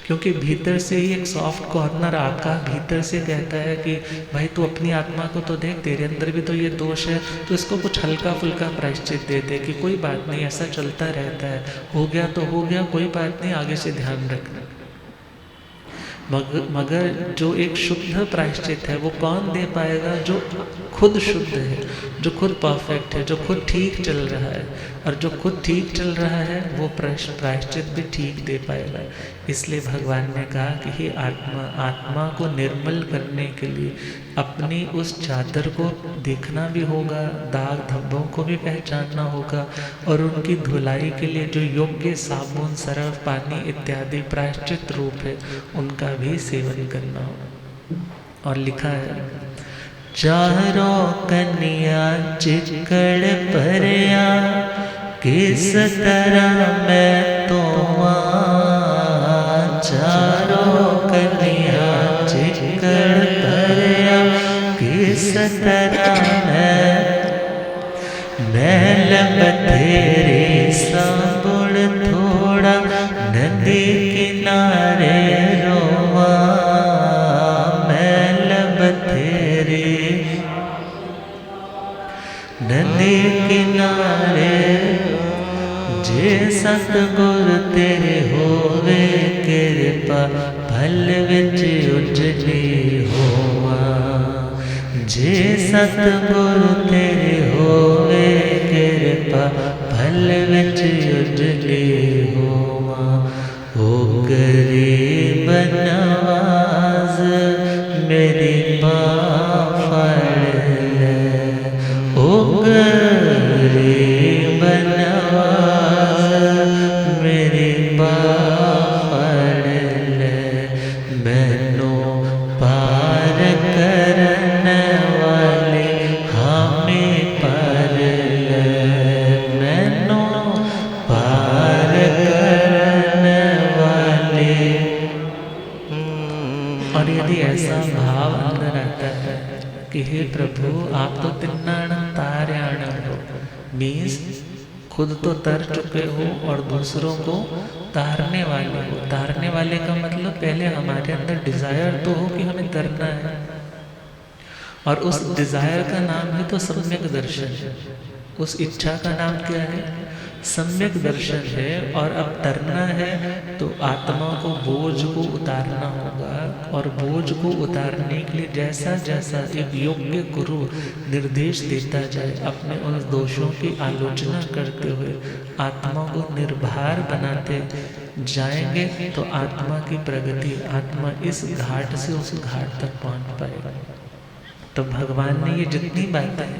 क्योंकि भीतर से ही एक सॉफ्ट कॉर्नर आपका भीतर से कहता है कि भाई तू अपनी आत्मा को तो देख, तेरे अंदर भी तो ये दोष है, तो इसको कुछ हल्का फुल्का प्रायश्चित दे दे कि कोई बात नहीं, ऐसा चलता रहता है, हो गया तो हो गया, कोई बात नहीं, आगे से ध्यान रखना। मगर जो एक शुद्ध प्रायश्चित है वो कौन दे पाएगा? जो खुद शुद्ध है, जो खुद परफेक्ट है, जो खुद ठीक चल रहा है। और जो खुद ठीक चल रहा है वो प्रायश्चित भी ठीक दे पाएगा। इसलिए भगवान ने कहा कि हे आत्मा को निर्मल करने के लिए अपनी उस चादर को देखना भी होगा, दाग धब्बों को भी पहचानना होगा, और उनकी धुलाई के लिए जो योग्य साबुन, सरफ, पानी इत्यादि प्रायश्चित रूप है उनका भी सेवन करना होगा। और लिखा है चारों कन्या चिकड़ परया, किस तरह मैं तो चारों कन्या चिकड़ परया, किस तरह मैं बथेरे साबुन थोड़ा नदी किनारे रोवा, नदी किनारे जे सतगुर तेरे होवे कृपा, भल विच उजली होवा। जे सतगुर तेरे होवे कृपा, भल विच उजली होवा। ओ गरीब नवाज मेरी बात गरीब नवाज मेरी बात कि हे प्रभु आप तो तिन्नाणं तार्याणं हो, मीन्स खुद तो तर चुके हो और दूसरों को तारने वाले हो। तारने वाले का मतलब पहले हमारे अंदर डिजायर तो हो कि हमें तरना है, और उस डिजायर का नाम है तो सम्यक दर्शन है। उस इच्छा का नाम क्या है? सम्यक दर्शन है। और अब तरना है तो आत्मा को बोझ को उतारना होगा, और बोझ को उतारने के लिए जैसा जैसा एक योग्य गुरु निर्देश देता जाए, अपने उन दोषों की आलोचना करते हुए आत्मा को निर्भर बनाते जाएंगे तो आत्मा की प्रगति, आत्मा इस घाट से उस घाट तक पहुंच पाएगा। तो भगवान ने ये जितनी बातें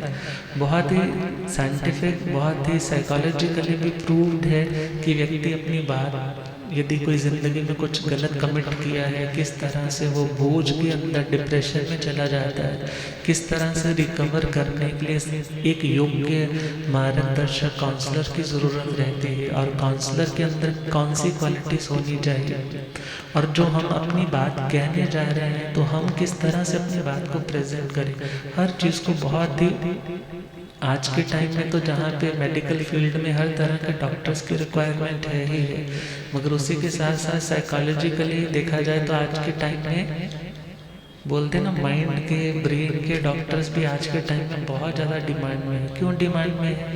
बहुत ही साइंटिफिक, बहुत ही साइकोलॉजिकली भी प्रूव्ड है कि व्यक्ति अपनी बात, यदि कोई ज़िंदगी में कुछ गलत कमिट किया है, किस तरह से वो बोझ के अंदर डिप्रेशन में चला जाता है, किस तरह से रिकवर करने के लिए एक योग्य मार्गदर्शक काउंसलर की ज़रूरत रहती है, और काउंसलर के अंदर कौन सी क्वालिटीज़ होनी चाहिए, और जो हम अपनी बात कहने जा रहे हैं तो हम किस तरह से अपनी बात को प्रेजेंट करें। हर चीज़ को बहुत ही आज के टाइम में तो जहाँ पे मेडिकल फील्ड में हर तरह के डॉक्टर्स की रिक्वायरमेंट है ही है, मगर उसी के साथ साथ साइकोलॉजिकली देखा जाए तो आज के टाइम में बोलते ना माइंड के, ब्रेन के डॉक्टर्स भी आज के टाइम में बहुत ज़्यादा डिमांड में है। क्यों डिमांड में है?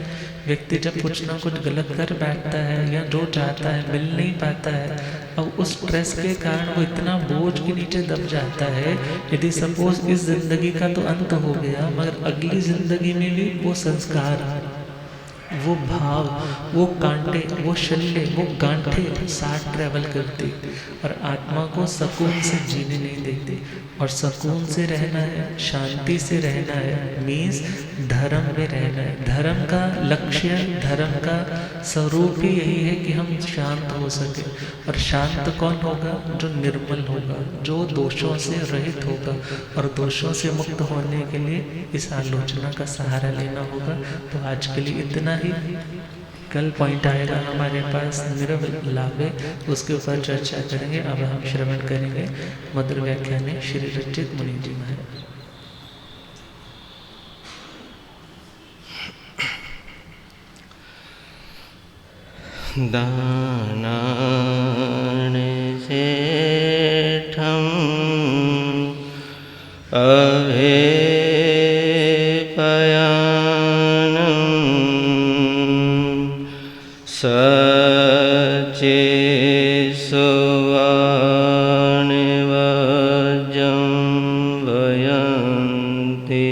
व्यक्ति जब कुछ ना कुछ गलत कर बैठता है या जो चाहता है मिल नहीं पाता है, अब उस स्ट्रेस के कारण वो इतना बोझ के नीचे दब जाता है। यदि सपोज इस जिंदगी का तो अंत हो गया, मगर अगली जिंदगी में भी वो संस्कार, वो भाव, वो कांटे, वो शल्य, वो गांठे साथ ट्रैवल करती और आत्मा को सुकून से जीने नहीं देती। और सुकून से रहना है, शांति से रहना है, मीन्स धर्म में रहना है। धर्म का लक्ष्य, धर्म का स्वरूप ही यही है कि हम शांत हो सके। और शांत कौन होगा? जो निर्मल होगा, जो दोषों से रहित होगा। और दोषों से मुक्त होने के लिए इस आलोचना का सहारा लेना होगा। तो आज के लिए इतना ही। कल पॉइंट आएगा हमारे पास निर्वलाभे, उसके ऊपर चर्चा करेंगे। अब हम श्रवण करेंगे मधुर व्याख्यान श्री रचित मुनि जी महाराज। दानान् सेठम् अभेपयानं सचे सुवानिवजं वयन्ति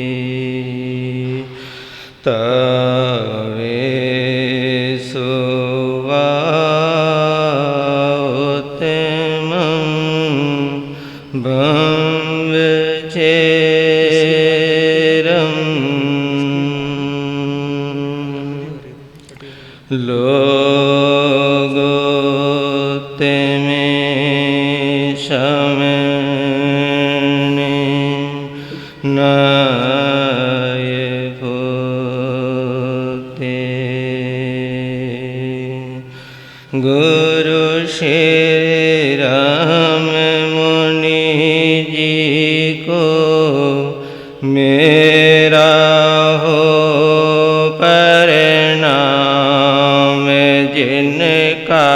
गुरु श्री राम मुनि जी को मेरा हो प्रणाम, जिनका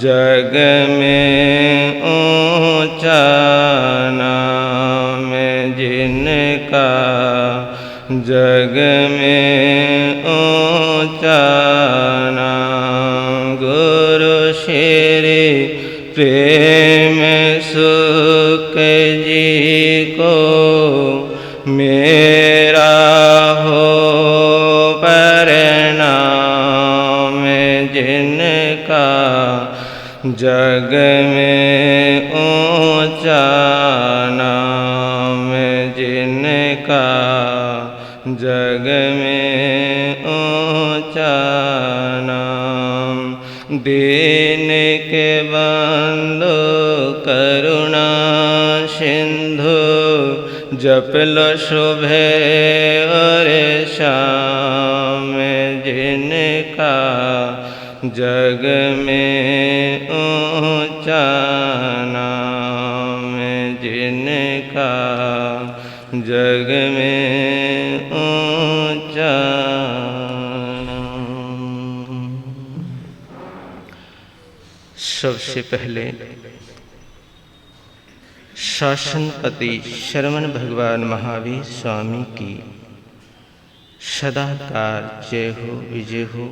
जग में ऊंचा नाम, जिनका जग में ऊंचा नाम। गुरु श्री प्रेम सुख जी को मेरा हो प्रणाम, जिनका जग में ऊंचा नाम, जिनका जग में ऊंचा नाम। दीन के बंधु करुणा सिंधु, जप लो सुबह और शाम, जिनका जग में ऊंचा नाम, जिनका जग में ऊंचा नाम। सबसे पहले शासनपति शरवण भगवान महावीर स्वामी की सदाकार जय हो विजय हो।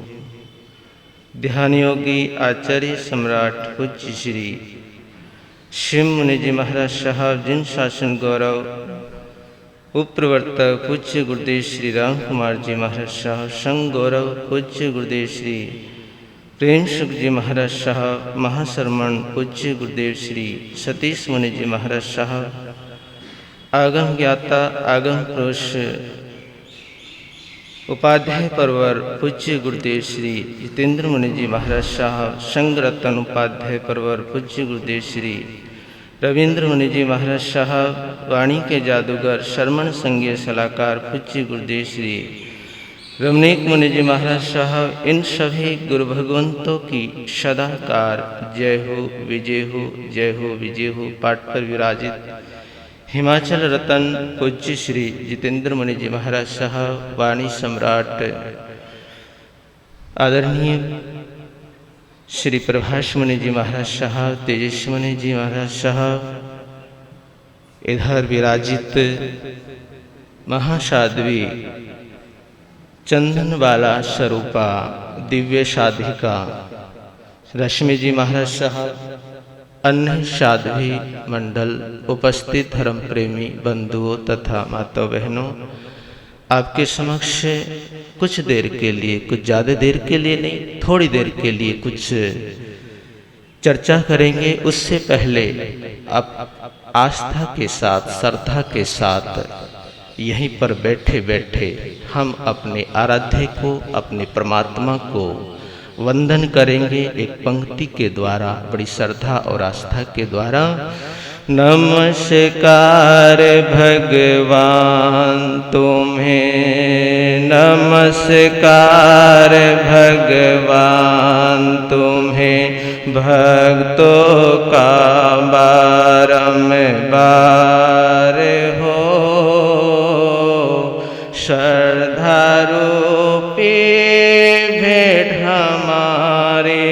ध्यान योगी आचार्य सम्राट पूज्य श्री शिव मुनि जी महाराज साहब जिन शासन गौरव उपप्रवर्तक पूज्य गुरुदेव श्री राम कुमार जी महाराज साहब, संघ गौरव पूज्य गुरुदेव श्री प्रेम सुख जी महाराज साहब, महाश्रमण पूज्य गुरुदेव श्री सतीश मुनि जी महाराज साहब, आगम ज्ञाता आगम पुरुष उपाध्याय परवर पूज्य गुरुदेव श्री जितेंद्र मुनि जी महाराज साहब, संघ रत्न उपाध्याय परवर पूज्य गुरुदेव श्री रविंद्र मुनि जी महाराज साहब, वाणी के जादूगर शरमण संघीय सलाहकार पूज्य गुरुदेव श्री रमणीक मुनि जी महाराज साहब, इन सभी गुरु भगवंतों की सदाकार जय हो विजय हो, जय हो विजय हो। पाठ पर विराजित हिमाचल रतन पूज्य श्री जितेंद्र मुनि जी महाराज साहब, वाणी सम्राट आदरणीय श्री प्रभाष मुनि जी महाराज साहब, तेजस मुनि जी महाराज साहब, इधर विराजित महासाध्वी चंदनबाला स्वरूपा दिव्य साधिका रश्मि जी महाराज साहब, अन्य साध्वी मंडल, उपस्थित धर्म प्रेमी बंधुओं तथा माता बहनों, आपके समक्ष कुछ देर के लिए, कुछ ज़्यादा देर के लिए नहीं, थोड़ी देर के लिए कुछ चर्चा करेंगे। उससे पहले आप आस्था के साथ, श्रद्धा के साथ यहीं पर बैठे बैठे हम अपने आराध्य को, अपने परमात्मा को वंदन करेंगे एक पंक्ति के द्वारा, बड़ी श्रद्धा और आस्था के द्वारा। नमस्कार भगवान तुम्हें, नमस्कार भगवान तुम्हें, भक्तों का बारंबार हो। श्रद्धा रूपी भेंट हमारे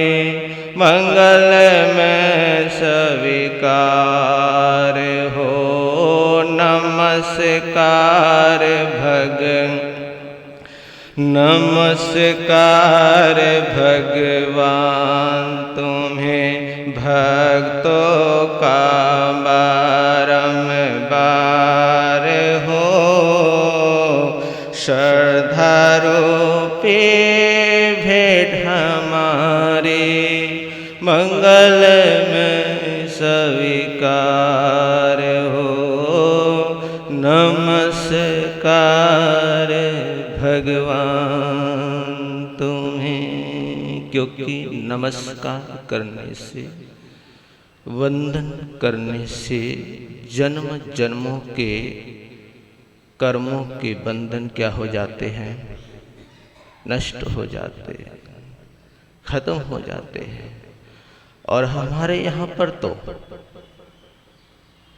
मंगल में स्वीकार हो। नमस्कार नमस्कार भगवान तुम्हें, भक्तों का बारंबार हो। श्रद्धा रूपी भेंट हमारे मंगल में स्वीकार हो। नमस्कार भगवान तुम्हें, क्योंकि नमस्कार करने से, वंदन करने से जन्म जन्मों के कर्मों के बंधन क्या हो जाते हैं? नष्ट हो जाते हैं, खत्म हो जाते हैं। और हमारे यहाँ पर तो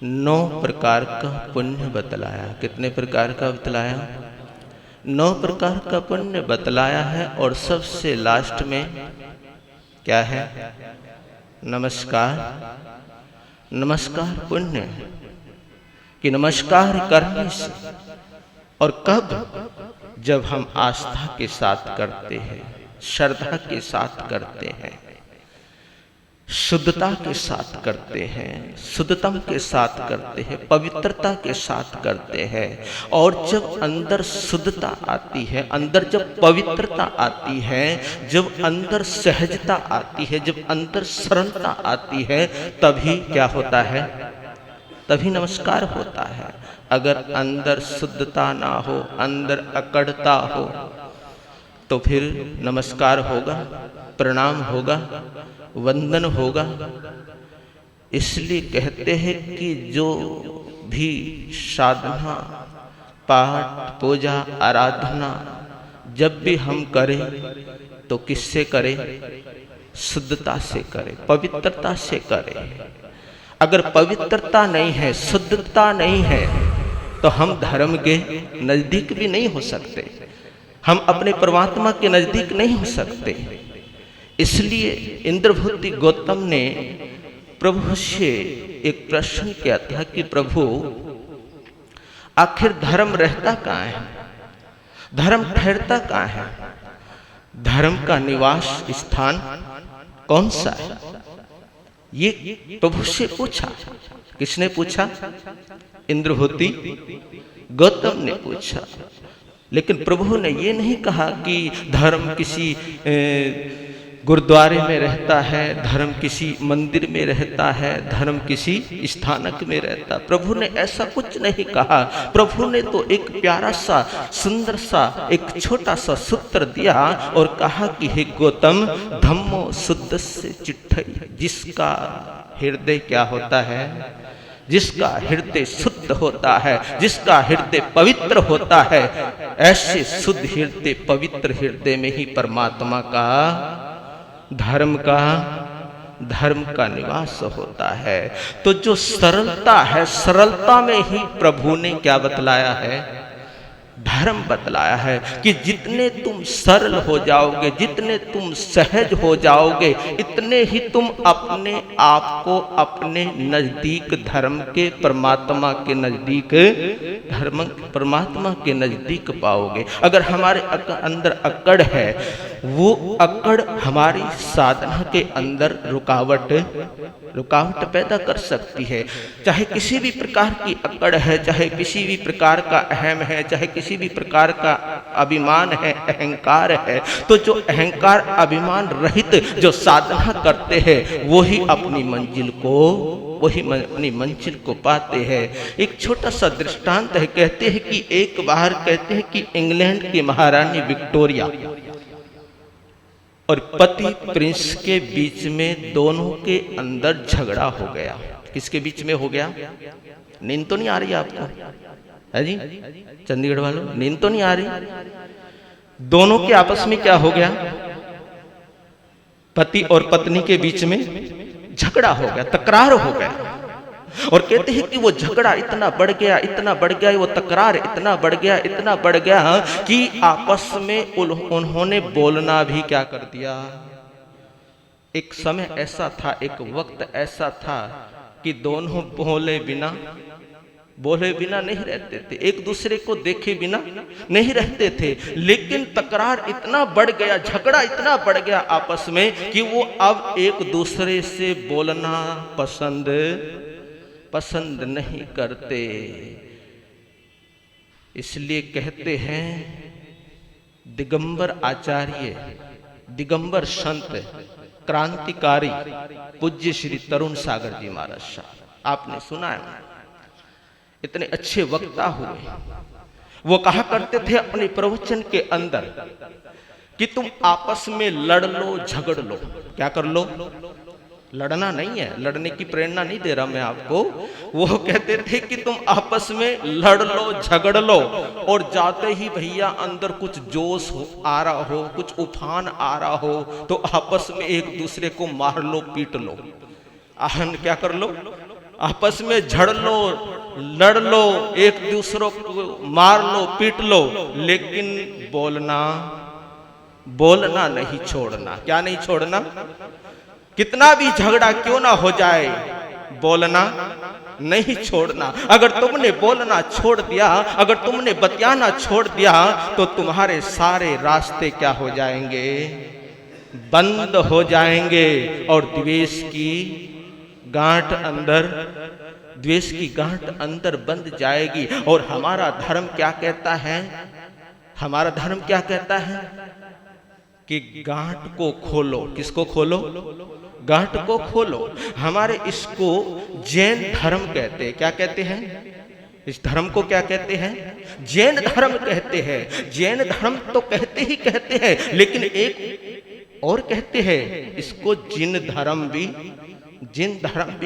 9 प्रकार का पुण्य बतलाया। कितने प्रकार का बतलाया? 9 प्रकार का पुण्य बतलाया है। और सबसे लास्ट में क्या है? नमस्कार। नमस्कार पुण्य कि नमस्कार करने से, और कब? जब हम आस्था के साथ करते हैं, श्रद्धा के साथ करते हैं, शुद्धता के साथ करते हैं, शुद्धतम के साथ करते हैं, पवित्रता के साथ करते हैं। और जब अंदर शुद्धता आती है, अंदर जब पवित्रता आती है, जब अंदर सहजता आती है, जब अंदर सरलता आती है, तभी क्या होता है? तभी नमस्कार होता है। अगर अंदर शुद्धता ना हो, अंदर अकड़ता हो, तो फिर नमस्कार होगा, प्रणाम होगा, वंदन होगा। इसलिए कहते हैं कि जो भी साधना, पाठ, पूजा, आराधना जब भी हम करें तो किससे करें? शुद्धता से करें, पवित्रता से करें। अगर पवित्रता नहीं है, शुद्धता नहीं है, तो हम धर्म के नजदीक भी नहीं हो सकते, हम अपने परमात्मा के नजदीक नहीं हो सकते। इसलिए इंद्रभूति गौतम ने प्रभु से एक प्रश्न किया था कि प्रभु आखिर धर्म रहता कहाँ है, धर्म ठहरता कहाँ है, धर्म का निवास स्थान कौन सा है? ये प्रभु से पूछा। किसने पूछा? इंद्रभूति गौतम ने पूछा। लेकिन प्रभु ने ये नहीं कहा कि धर्म किसी गुरुद्वारे में रहता है, धर्म किसी मंदिर में रहता है, धर्म किसी स्थानक में रहता। प्रभु ने ऐसा कुछ नहीं कहा। प्रभु ने तो एक प्यारा सा सुंदर सा एक छोटा सा सूत्र दिया और कहा कि हे गौतम, धम्मो शुद्धस्य चिट्ठई, जिसका हृदय क्या होता है, जिसका हृदय शुद्ध होता है, जिसका हृदय पवित्र होता है, ऐसे शुद्ध हृदय पवित्र हृदय में ही परमात्मा का धर्म का निवास होता है। तो जो सरलता है, सरलता में ही प्रभु ने क्या बतलाया है? धर्म बतलाया है कि जितने तुम सरल हो जाओगे, जितने तुम सहज हो जाओगे, इतने ही तुम अपने आप को अपने नजदीक धर्म के परमात्मा के नजदीक धर्म परमात्मा के नजदीक पाओगे। अगर हमारे अंदर अकड़ है, वो अकड़ हमारी साधना के अंदर रुकावट पैदा कर सकती है। चाहे किसी भी प्रकार की अकड़ है, चाहे किसी भी प्रकार का अहम है, चाहे किसी भी प्रकार का अभिमान है, अहंकार है, तो जो अहंकार अभिमान रहित जो साधना करते हैं वही अपनी मंजिल को पाते हैं। एक छोटा सा दृष्टांत है। कहते हैं कि एक बार कहते हैं कि इंग्लैंड की महारानी विक्टोरिया और पति प्रिंस के बीच में दोनों के अंदर झगड़ा हो गया। किसके बीच में हो गया? नींद तो नहीं आ रही आपको, है जी चंडीगढ़ वालों? नींद तो नहीं आ रही? दोनों के आपस में क्या हो गया? पति और पत्नी के बीच में झगड़ा हो गया, तकरार हो गया। और कहते हैं कि वो झगड़ा इतना बढ़ गया, वो तकरार इतना बढ़ गया कि आपस में उन्होंने बोलना भी क्या कर दिया। एक समय ऐसा था, एक वक्त ऐसा था कि दोनों बोले बिना नहीं रहते थे, एक दूसरे को देखे बिना नहीं रहते थे। लेकिन तकरार इतना बढ़ गया, झगड़ा इतना बढ़ गया आपस में कि वो अब एक दूसरे से बोलना पसंद नहीं करते। इसलिए कहते हैं दिगंबर आचार्य, दिगंबर संत, क्रांतिकारी पूज्य श्री तरुण सागर जी महाराज साहब, आपने सुना है, इतने अच्छे वक्ता हुए। वो कहा करते थे अपने प्रवचन के अंदर कि तुम आपस में लड़ लो, झगड़ लो। क्या कर लो? लड़ना नहीं है, लड़ने की प्रेरणा नहीं दे रहा मैं आपको। वो कहते थे कि तुम आपस में लड़ लो, झगड़ लो, और जाते ही भैया अंदर कुछ जोश आ रहा हो, कुछ उफान आ रहा हो, तो आपस में एक दूसरे को मार लो, पीट लो। क्या कर लो? आपस में झड़ लो, लड़ लो, एक दूसरे को मार लो, पीट लो, लेकिन बोलना नहीं छोड़ना। क्या नहीं छोड़ना? कितना भी झगड़ा क्यों ना हो जाए, बोलना नहीं छोड़ना। अगर तुमने बोलना छोड़ दिया, अगर तुमने बतियाना छोड़ दिया, तो तुम्हारे सारे रास्ते क्या हो जाएंगे? बंद हो जाएंगे। और द्वेष की गांठ अंदर बंद जाएगी। और हमारा धर्म क्या कहता है? हमारा धर्म क्या कहता है कि गांठ को खोलो। किसको खोलो? गांठ को खोलो। हमारे इसको जैन धर्म कहते हैं। क्या कहते हैं? इस धर्म को क्या कहते हैं? जैन धर्म कहते हैं। जैन धर्म तो कहते ही कहते हैं, लेकिन एक और कहते हैं इसको जिन धर्म भी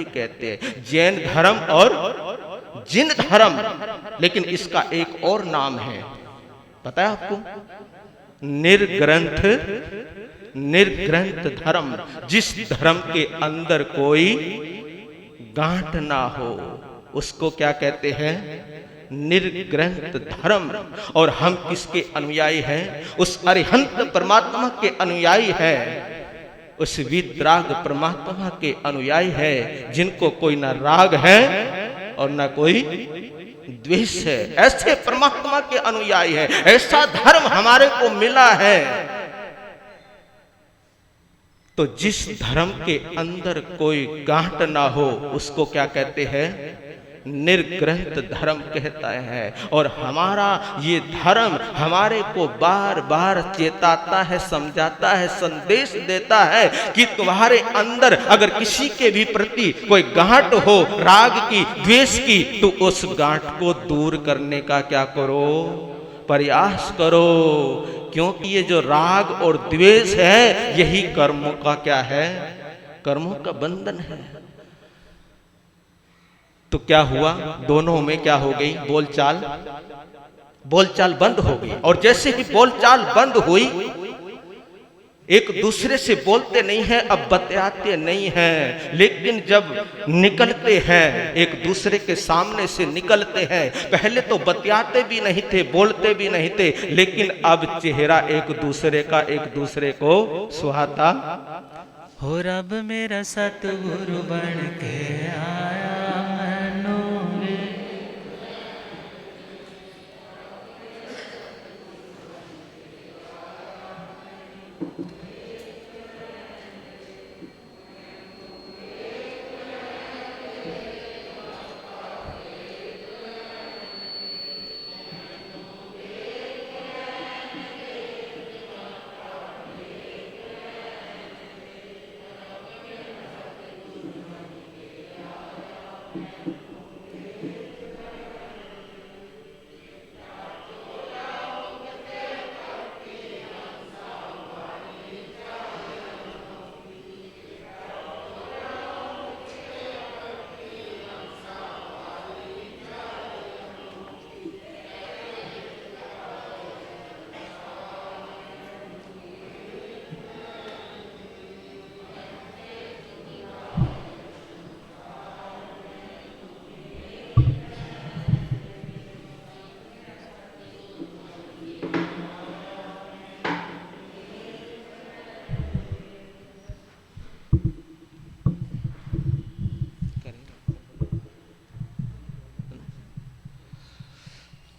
कहते हैं। जैन धर्म और जिन धर्म, लेकिन इसका एक और नाम है, पता है आपको? निर्ग्रंथ धर्म। जिस धर्म के अंदर कोई गांठ ना हो, उसको क्या कहते हैं? निर्ग्रंथ धर्म, और हम किसके अनुयायी हैं? उस अरिहंत परमात्मा के अनुयायी हैं, उस वीतराग परमात्मा के अनुयायी है, जिनको कोई ना राग है और ना कोई द्वेष है। ऐसे परमात्मा के अनुयायी है, ऐसा धर्म हमारे को मिला है। तो जिस धर्म के अंदर कोई गांठ ना हो उसको क्या कहते हैं? निर्ग्रंथ धर्म कहता है। और हमारा ये धर्म हमारे को बार बार चेताता है, समझाता है, संदेश देता है कि तुम्हारे अंदर अगर किसी के भी प्रति कोई गांठ हो राग की, द्वेष की, तो उस गांठ को दूर करने का क्या करो? प्रयास करो। क्योंकि ये जो राग और द्वेष है यही कर्मों का क्या है? कर्मों का बंधन है। तो क्या हुआ? दोनों में क्या हो गई? बोलचाल बंद हो गई। और जैसे ही बोलचाल बंद हुई, एक दूसरे से बोलते नहीं हैं, अब बतियाते नहीं हैं, लेकिन जब निकलते हैं एक दूसरे के सामने से निकलते हैं, पहले तो बतियाते भी नहीं थे, बोलते भी नहीं थे, लेकिन अब चेहरा एक दूसरे का एक दूसरे को सुहाता हो। रब मेरा सतगुरु बन के आया मैनू वे।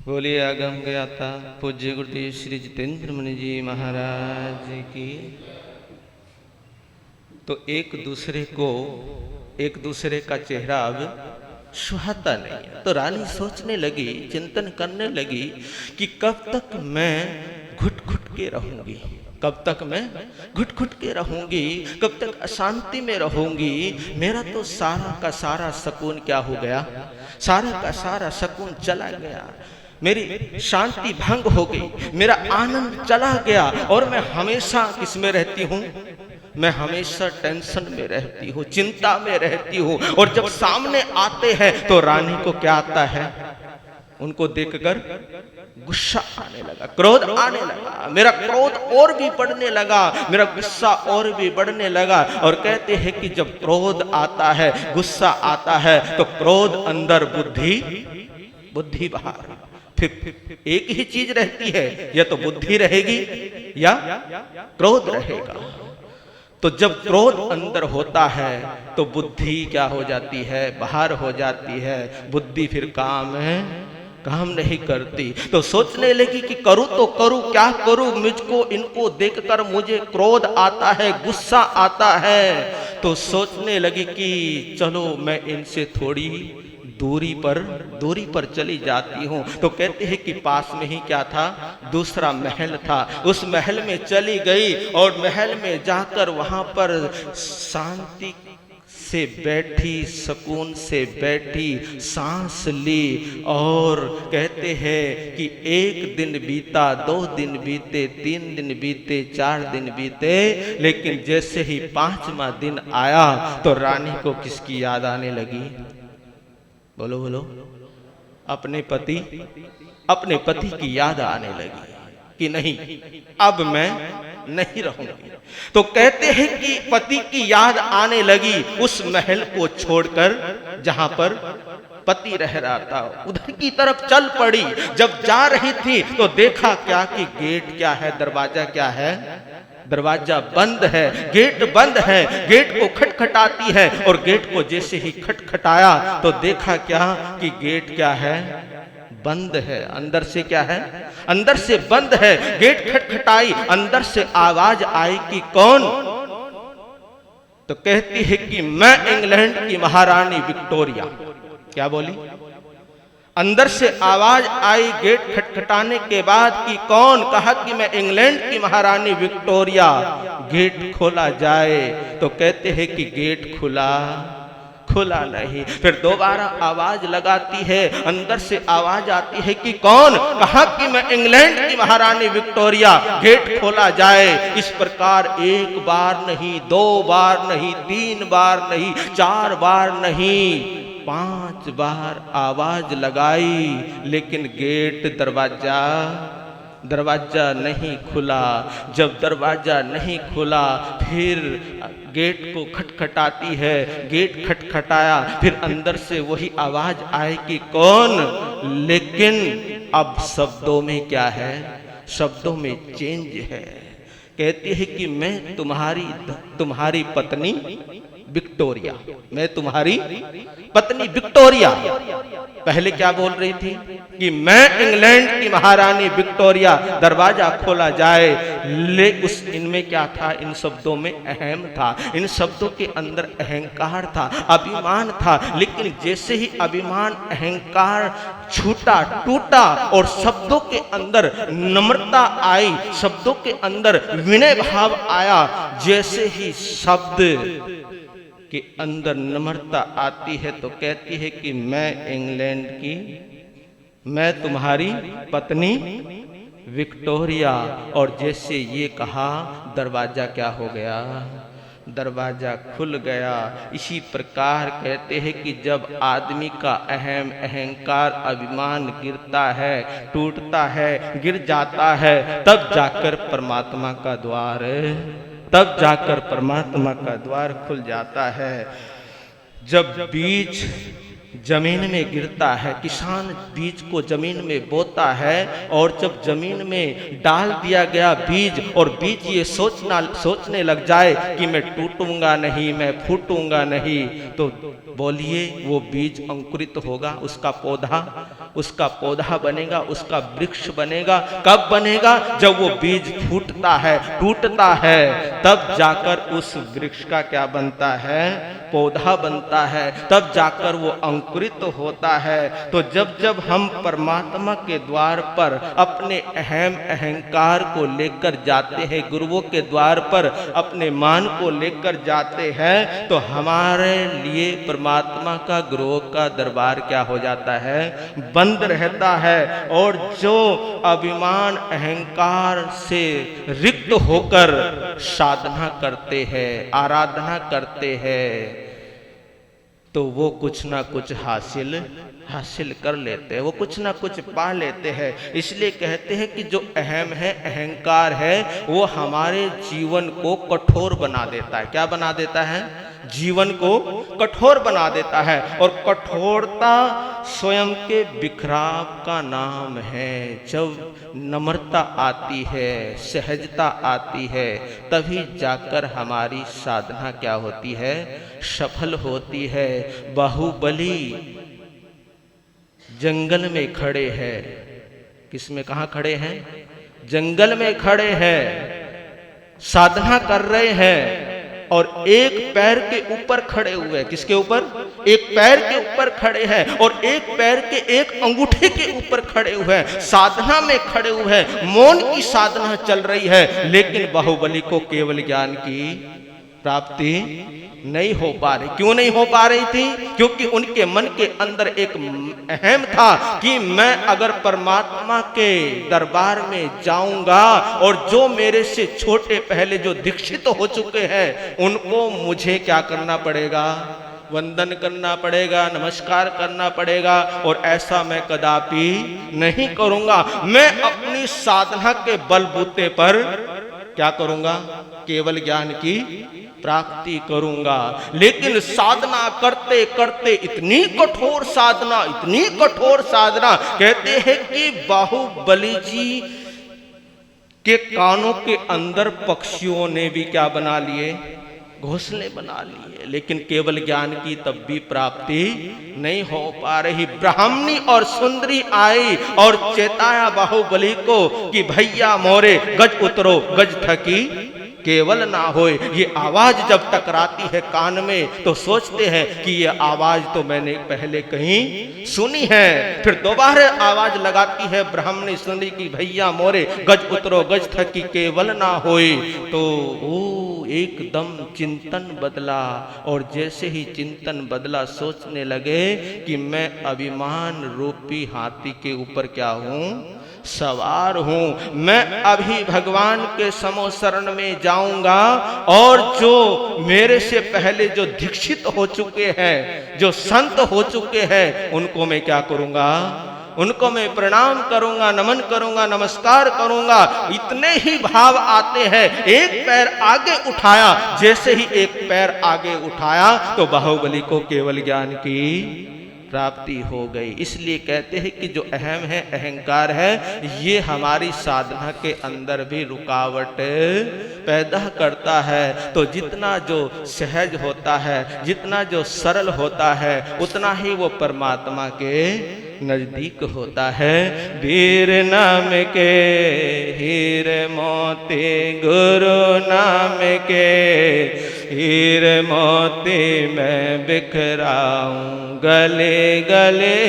बोलिए आगम ज्ञाता पूज्य गुरुदेव श्री जितेंद्र मुनि जी महाराज की। तो एक दूसरे का चेहरा अब सुहाता नहीं है। तो रानी सोचने लगी, चिंतन करने लगी कि कब तक मैं घुट घुट के रहूंगी, कब तक मैं घुट घुट के रहूंगी, कब तक अशांति में रहूंगी। मेरा तो सारा का सारा सुकून क्या हो गया? सारा का सारा सुकून चला गया, मेरी शांति भंग हो गई, मेरा आनंद चला गया। और मैं हमेशा किस में रहती हूँ? मैं हमेशा टेंशन में रहती हूँ, चिंता में रहती हूँ। और जब सामने आते हैं तो रानी को क्या आता है? उनको देखकर गुस्सा आने लगा, क्रोध आने लगा, मेरा क्रोध और भी बढ़ने लगा, मेरा गुस्सा और भी बढ़ने लगा। और कहते हैं कि जब क्रोध आता है, गुस्सा आता है, तो क्रोध अंदर, बुद्धि बाहर। फिर एक ही चीज रहती है, या तो बुद्धि रहेगी या क्रोध रहेगा। तो जब क्रोध अंदर होता है तो बुद्धि क्या हो जाती है? बाहर हो जाती है। बुद्धि फिर काम नहीं करती। तो सोचने लगी कि करूं तो करूं, क्या करूं? मुझको इनको देखकर मुझे क्रोध आता है, गुस्सा आता है। तो सोचने लगी कि चलो मैं इनसे थोड़ी दूरी पर चली जाती हूँ। तो कहते हैं कि पास में ही क्या था? दूसरा महल था। उस महल में चली गई और महल में जाकर वहां पर शांति से बैठी, सुकून से बैठी, सांस ली। और कहते हैं कि 1 दिन बीता, 2 दिन बीते, 3 दिन बीते, 4 दिन बीते, लेकिन जैसे ही 5वां दिन आया तो रानी को किसकी याद आने लगी? बोलो बोलो। अपने पति की याद आने लगी कि नहीं, अब मैं नहीं रहूंगी। तो कहते हैं कि पति की याद आने लगी उस महल को छोड़कर जहां पर पति रह रहा था, उधर की तरफ चल पड़ी। जब जा रही थी तो देखा क्या कि गेट क्या है, दरवाजा क्या है, दरवाजा बंद है, गेट बंद है। गेट को खटखटाती है और गेट को जैसे ही खटखटाया तो देखा क्या कि गेट क्या है, बंद है। अंदर से क्या है, अंदर से बंद है। गेट खटखटाई, अंदर से आवाज आई कि कौन? तो कहती है कि मैं इंग्लैंड की महारानी विक्टोरिया। क्या बोली? अंदर से आवाज आई गेट खटखटाने के बाद कि कौन? कहा कि मैं इंग्लैंड की महारानी विक्टोरिया। गेट खोला जाए तो कहते हैं कि गेट खुला नहीं। फिर दोबारा आवाज लगाती है, अंदर से आवाज आती है कि कौन? कहा कि मैं इंग्लैंड की महारानी विक्टोरिया। गेट खोला जाए। इस प्रकार 1 बार नहीं, 2 बार नहीं, 3 बार नहीं, 4 बार नहीं, 5 बार आवाज लगाई, लेकिन गेट दरवाजा नहीं खुला। जब दरवाजा नहीं खुला फिर गेट को खटखटाती है, गेट खटखटाया, फिर अंदर से वही आवाज आए कि कौन? लेकिन अब शब्दों में क्या है, शब्दों में चेंज है। कहती है कि मैं तुम्हारी पत्नी विक्टोरिया, मैं तुम्हारी पत्नी विक्टोरिया। पहले क्या बोल रही थी कि मैं इंग्लैंड की महारानी विक्टोरिया। दरवाजा खोला जाए, ले उस इनमें क्या था, इन शब्दों में अहम था, इन शब्दों के अंदर अहंकार था, अभिमान था। लेकिन जैसे ही अभिमान अहंकार छूटा, टूटा और शब्दों के अंदर नम्रता आई, शब्दों के अंदर विनय भाव आया, जैसे ही शब्द के अंदर नम्रता आती है तो कहती है कि मैं तुम्हारी पत्नी विक्टोरिया। और जैसे ये कहा दरवाजा क्या हो गया, दरवाजा खुल गया। इसी प्रकार कहते हैं कि जब आदमी का अहंकार अभिमान गिरता है, टूटता है, गिर जाता है, तब जाकर परमात्मा का द्वार खुल जाता है। जब बीज जमीन में गिरता है, किसान बीज को जमीन में बोता है, और जब जमीन में डाल दिया गया बीज और बीज ये सोचने लग जाए कि मैं टूटूंगा नहीं, मैं फूटूंगा नहीं, तो बोलिए वो बीज अंकुरित होगा, उसका पौधा बनेगा, उसका वृक्ष बनेगा। कब बनेगा? जब वो बीज फूटता है, टूटता है, तब जाकर उस वृक्ष का क्या बनता है, पौधा बनता है, तब जाकर वो अंकुरित होता है। तो जब हम परमात्मा के द्वार पर अपने अहंकार को लेकर जाते हैं, गुरुओं के द्वार पर अपने मान को लेकर जाते हैं, तो हमारे लिए परमात्मा का, गुरुओं का दरबार क्या हो जाता है, बंद रहता है। और जो अभिमान अहंकार से रिक्त होकर साधना करते हैं, आराधना करते हैं, तो वो कुछ ना कुछ हासिल कर लेते हैं, वो कुछ ना कुछ पा लेते हैं। इसलिए कहते हैं कि जो अहम है, अहंकार है, वो हमारे जीवन को कठोर बना देता है। क्या बना देता है? जीवन को कठोर बना देता है। और कठोरता स्वयं के बिखराव का नाम है। जब नम्रता आती है, सहजता आती है, तभी जाकर हमारी साधना क्या होती है, सफल होती है। बाहुबली जंगल में खड़े हैं। किसमें, कहाँ खड़े हैं? जंगल में खड़े हैं, साधना कर रहे हैं, और एक पैर के ऊपर खड़े हुए हैं। किसके ऊपर? एक पैर के ऊपर खड़े हैं, और एक पैर के एक अंगूठे के ऊपर खड़े हुए हैं, साधना में खड़े हुए हैं, मौन की साधना चल रही है। लेकिन बाहुबली को केवल ज्ञान की प्राप्ति नहीं हो पा रही। क्यों नहीं हो पा रही थी? क्योंकि उनके मन के अंदर एक अहम था कि मैं अगर परमात्मा के दरबार में जाऊंगा, और जो मेरे से छोटे पहले जो दीक्षित हो चुके हैं, उनको मुझे क्या करना पड़ेगा, वंदन करना पड़ेगा, नमस्कार करना पड़ेगा। और ऐसा मैं कदापि नहीं करूंगा। मैं अपनी साधना के बलबूते पर क्या करूंगा? केवल ज्ञान की प्राप्ति करूंगा। लेकिन साधना करते करते इतनी कठोर साधना, इतनी कठोर साधना, कहते हैं कि बाहुबली जी के कानों के अंदर पक्षियों ने भी क्या बना लिए? घोंसले बना लिए। लेकिन केवल ज्ञान की तब भी प्राप्ति नहीं हो पा रही। ब्राह्मणी और सुंदरी आई और चेताया बाहुबली को कि भैया मोरे गज उतरो, गज थकी केवल ना होए। ये आवाज जब टकराती है कान में तो सोचते हैं कि ये आवाज तो मैंने पहले कहीं सुनी है। फिर दोबारा आवाज लगाती है ब्राह्मणी सुंदरी की भैया मोरे गज उतरो, गज थकी केवल ना होए। तो वो एकदम चिंतन बदला, और जैसे ही चिंतन बदला सोचने लगे कि मैं अभिमान रूपी हाथी के ऊपर क्या हूं? सवार हूं। मैं अभी भगवान के समो शरण में जाऊंगा, और जो मेरे से पहले जो दीक्षित हो चुके हैं, जो संत हो चुके हैं, उनको मैं क्या करूंगा? उनको मैं प्रणाम करूंगा, नमन करूंगा, नमस्कार करूंगा। इतने ही भाव आते हैं। एक पैर आगे उठाया, जैसे ही एक पैर आगे उठाया तो बाहुबली को केवल ज्ञान की प्राप्ति हो गई। इसलिए कहते हैं कि जो अहम है, अहंकार है, ये हमारी साधना के अंदर भी रुकावट पैदा करता है। तो जितना जो सहज होता है, जितना जो सरल होता है, उतना ही वो परमात्मा के नजदीक होता है। वीर नाम के हीरे मोती, गुरु नाम के हीरे मोती मैं बिखराऊं गले गले।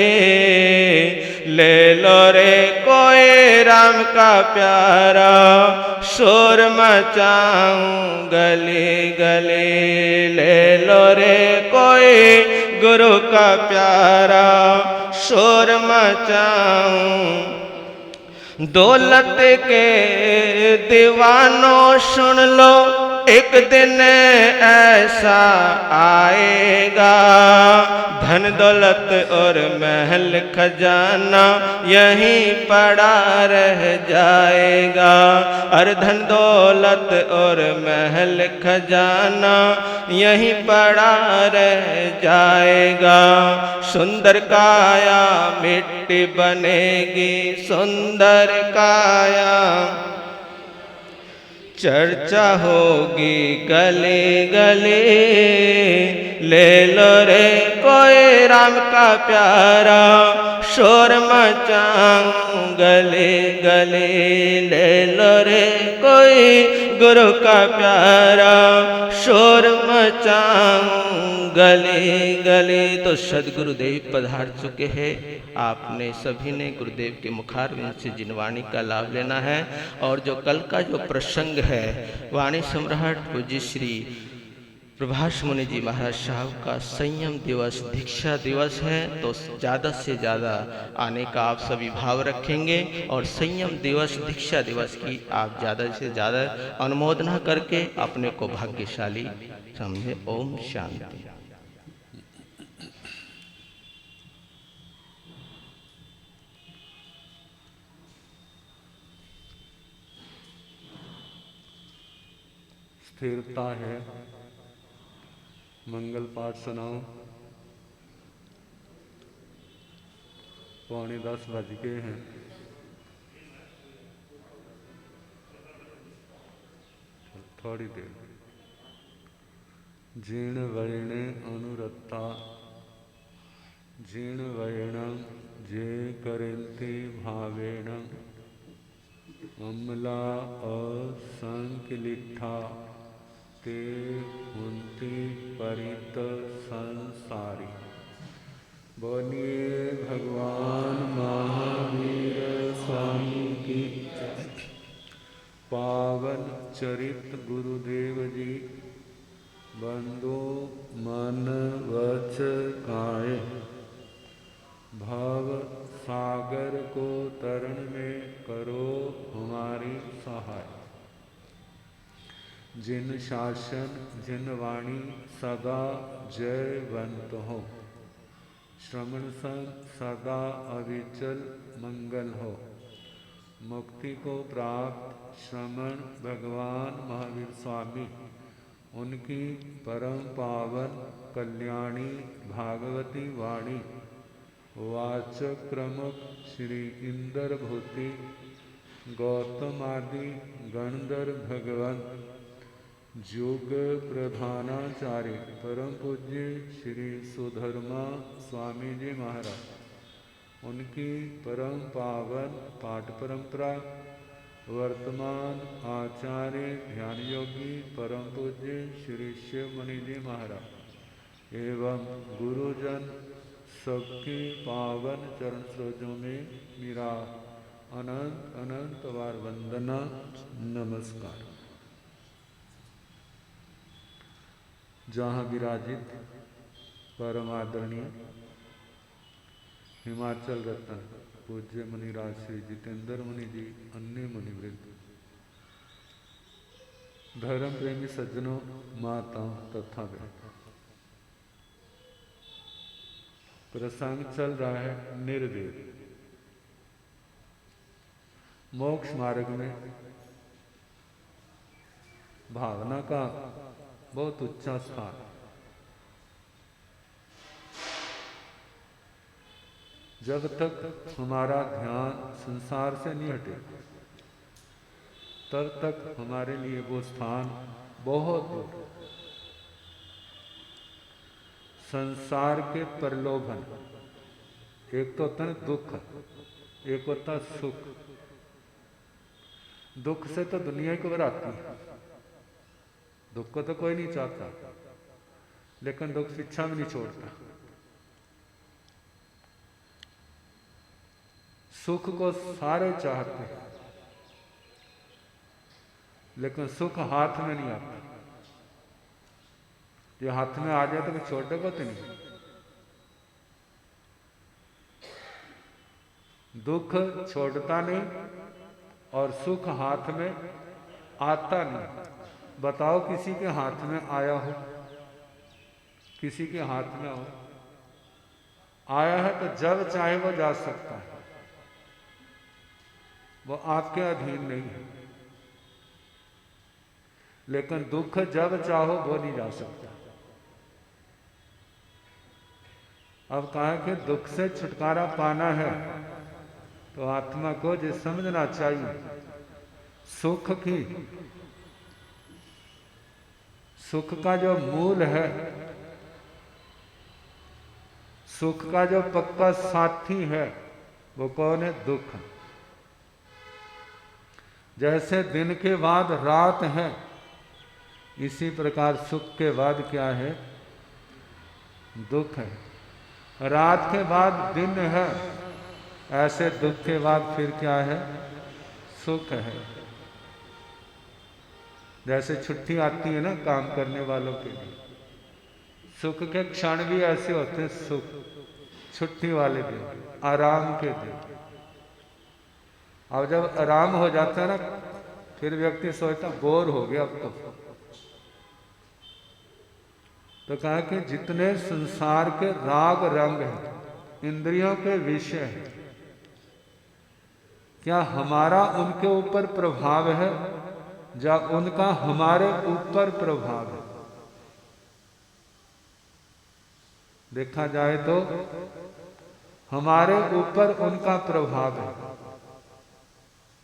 ले लो रे कोई राम का प्यारा, शोर मचाऊं गले गले। ले लो रे कोई गुरु का प्यारा, शोर मचाऊं। दौलत के दीवानों सुन लो, एक दिन ऐसा आएगा, धन दौलत और महल खजाना यहीं पड़ा रह जाएगा। और धन दौलत और महल खजाना यहीं पड़ा रह जाएगा। सुंदर काया मिट्टी बनेगी, सुंदर काया चर्चा होगी गले गले। ले लो रे कोई राम का प्यारा, शोर मचाऊं गले गले। ले लो रे कोई गुरु का प्यारा, शोर मचाऊं गले गले। तो सदगुरुदेव पधार चुके हैं। आपने सभी ने गुरुदेव के मुखारविंद से जिनवाणी का लाभ लेना है। और जो कल का जो प्रसंग है, वाणी सम्राट पूज्य श्री प्रभाष मुनि जी महाराज साहब का संयम दिवस, दीक्षा दिवस है। तो ज़्यादा से ज़्यादा आने का आप सभी भाव रखेंगे, और संयम दिवस, दीक्षा दिवस की आप ज़्यादा से ज़्यादा अनुमोदना करके अपने को भाग्यशाली समझे। ओम शांति। स्थिरता है। मंगल पाठ सुनाओ। 9:45 बज गए हैं। थोड़ी देर। जीर्ण वर्ण अनुरक्ता, जीर्ण वर्ण जे करन्ति भावेन, अम्ला असंकलिठा ते हुन्ति परित संसारी। बोलिए भगवान महावीर स्वामी की। पावन चरित गुरुदेव जी, बंदो मन वच काए, भव सागर को तरण में करो हमारी सहाय। जिन शासन जिन वाणी सदा जयवंत हो, श्रवण संग सदा अविचल मंगल हो। मुक्ति को प्राप्त श्रमण भगवान महावीर स्वामी उनकी परम पावन कल्याणी भागवती वाणी वाचक प्रमुख श्री इंद्र भूति गौतम आदि गणधर भगवान युग प्रधानाचार्य परम पूज्य श्री सुधर्मा स्वामी जी महाराज उनकी परम पावन पाठ परंपरा वर्तमान आचार्य ध्यान योगी परम पूज्य श्री शिवमणि जी महाराज एवं गुरुजन सबकी पावन चरण सरोजों में मेरा अनंत अनंत बार वंदना नमस्कार। जहाँ विराजित परम आदरणीय हिमाचल रत्न पूज्य मुनिराज श्री जितेंद्र मुनि जी, अन्य मुनिवृंद, धर्म प्रेमी सज्जनों, माताओं तथा बहनों, प्रसंग चल रहा है निर्वेद। मोक्ष मार्ग में भावना का बहुत उच्चा स्थान। जब तक हमारा ध्यान संसार से नहीं हटे तब तक हमारे लिए वो स्थान बहुत दूर। संसार के प्रलोभन, एक तो होता है दुख, एक होता है सुख। दुख से तो दुनिया को घबराती है, दुख को तो कोई नहीं चाहता, लेकिन दुख पीछा भी नहीं छोड़ता। सुख को सारे चाहते हैं, लेकिन सुख हाथ में नहीं आता। जो हाथ में आ जाए तो कोई छोड़ देगा तो नहीं। दुख छोड़ता नहीं और सुख हाथ में आता नहीं। बताओ किसी के हाथ में आया हो, किसी के हाथ में हो आया है तो जब चाहे वो जा सकता है, वो आपके अधीन नहीं है। लेकिन दुख जब चाहो वो नहीं जा सकता। अब कहा कि दुख से छुटकारा पाना है तो आत्मा को ये समझना चाहिए, सुख का जो मूल है, सुख का जो पक्का साथी है, वो कौन है? दुख। जैसे दिन के बाद रात है, इसी प्रकार सुख के बाद क्या है? दुख है। रात के बाद दिन है, ऐसे दुख के बाद फिर क्या है? सुख है। जैसे छुट्टी आती है ना काम करने वालों के लिए, सुख के क्षण भी ऐसे होते हैं, सुख छुट्टी वाले दिन, आराम के दिन। अब जब आराम हो जाता है ना, फिर व्यक्ति सोचता बोर हो गया अब तो कहा कि जितने संसार के राग रंग हैं, इंद्रियों के विषय हैं, क्या हमारा उनके ऊपर प्रभाव है या उनका हमारे ऊपर प्रभाव है? देखा जाए तो हमारे ऊपर उनका प्रभाव है।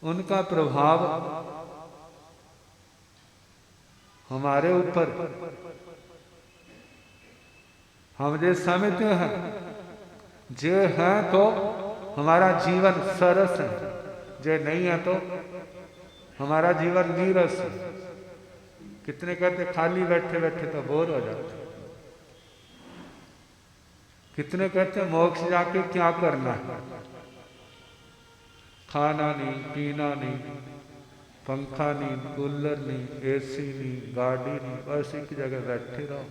उनका प्रभाव हमारे ऊपर, हम जो समझते हैं जे हैं तो हमारा जीवन सरस है, जे नहीं है तो हमारा जीवन नीरस है। कितने कहते खाली बैठे बैठे तो बोर हो जाते, कितने कहते मोक्ष जाके क्या करना है? खाना नहीं, पीना नहीं, पंखा नहीं, कूलर नहीं, एसी नहीं, गाड़ी नहीं, बस एक जगह बैठे रहो।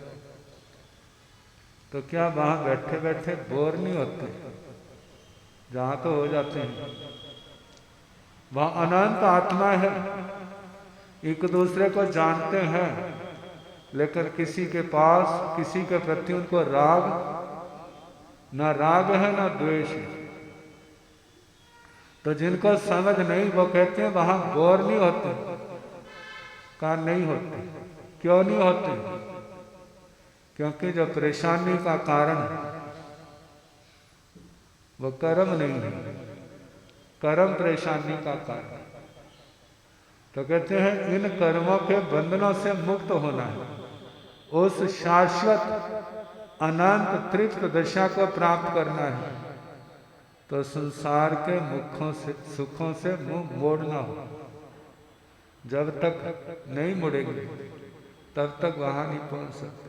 तो क्या वहां बैठे बैठे बोर नहीं होते? जहां तो हो जाते हैं। वहां अनंत आत्मा है, एक दूसरे को जानते हैं, लेकिन किसी के पास किसी के प्रति उनको राग, ना राग है ना द्वेष है। तो जिनको समझ नहीं वो कहते हैं वहां बोर नहीं होते। कहा नहीं होते। क्यों नहीं होते? क्योंकि जो परेशानी का कारण है वो कर्म नहीं है, कर्म परेशानी का कारण। तो कहते हैं इन कर्मों के बंधनों से मुक्त होना है, उस शाश्वत अनंत तृप्त दशा को प्राप्त करना है, तो संसार के मुखों से सुखों से मुंह मोड़ना हो। जब तक नहीं मुड़ेंगे तब तक वहां नहीं पहुंच सकते।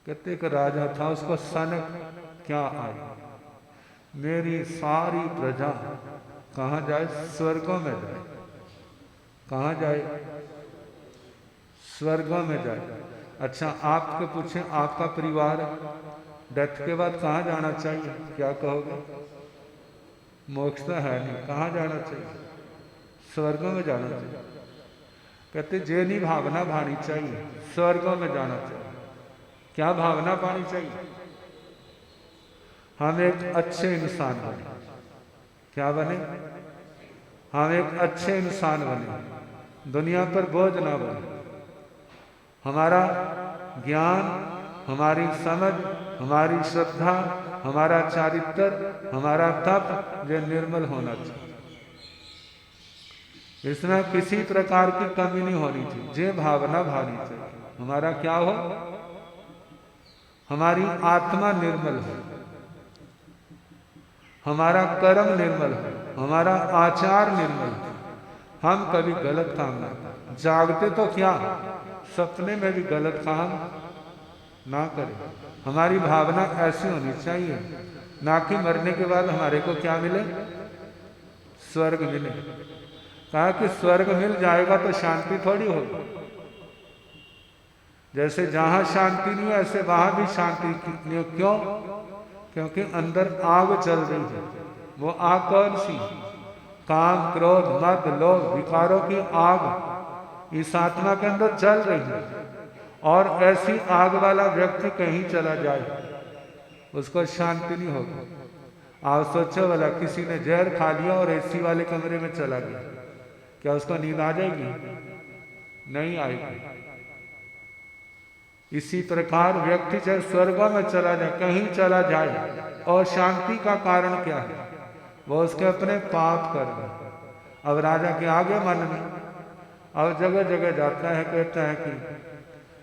कहते एक राजा था, उसको सनक क्या आई, मेरी सारी प्रजा कहाँ जाए? स्वर्गों में जाए। कहाँ जाए? स्वर्गों में जाए। अच्छा आपके पूछे आपका परिवार डेथ के बाद कहाँ जाना चाहिए? क्या कहोगे? मोक्ष तो है नहीं, कहाँ जाना चाहिए? स्वर्गों में जाना चाहिए। कहते जेनी भावना भानी चाहिए, स्वर्गों में जाना चाहिए। क्या भावना पानी चाहिए? हम एक अच्छे इंसान बने। क्या बने? हम एक अच्छे इंसान बने, दुनिया पर बोझ ना बने। हमारा ज्ञान, हमारी समझ, हमारी श्रद्धा, हमारा चारित्र, हमारा तप ये निर्मल होना चाहिए। इसमें किसी प्रकार की कमी नहीं होनी चाहिए। जे भावना भानी चाहिए। हमारा क्या हो? हमारी आत्मा निर्मल हो, हमारा कर्म निर्मल हो, हमारा आचार निर्मल हो। हम कभी गलत काम ना करें। जागते तो क्या, सपने में भी गलत काम ना करें। हमारी भावना ऐसी होनी चाहिए, ना कि मरने के बाद हमारे को क्या मिले? स्वर्ग मिले। कहा कि स्वर्ग मिल जाएगा तो शांति थोड़ी होगी। जैसे जहां शांति नहीं है ऐसे वहां भी शांति नहीं। क्यों? क्योंकि अंदर आग चल रही है। वो आग कौन सी? काम, क्रोध, मद, लोभ, विकारों की आग इस आत्मा के अंदर चल रही है। और ऐसी आग वाला व्यक्ति कहीं चला जाए उसको शांति नहीं होगी। आप सोचो वाला किसी ने जहर खा लिया और एसी वाले कमरे में चला गया, क्या उसको नींद आ जाएगी? नहीं आएगी। इसी प्रकार व्यक्ति चाहे स्वर्गों में चला जाए, कहीं चला जाए, और शांति का कारण क्या है? वो उसके अपने पाप कर्म। अब राजा के आगे मन में, अब जगह जगह जाता है, कहता है कि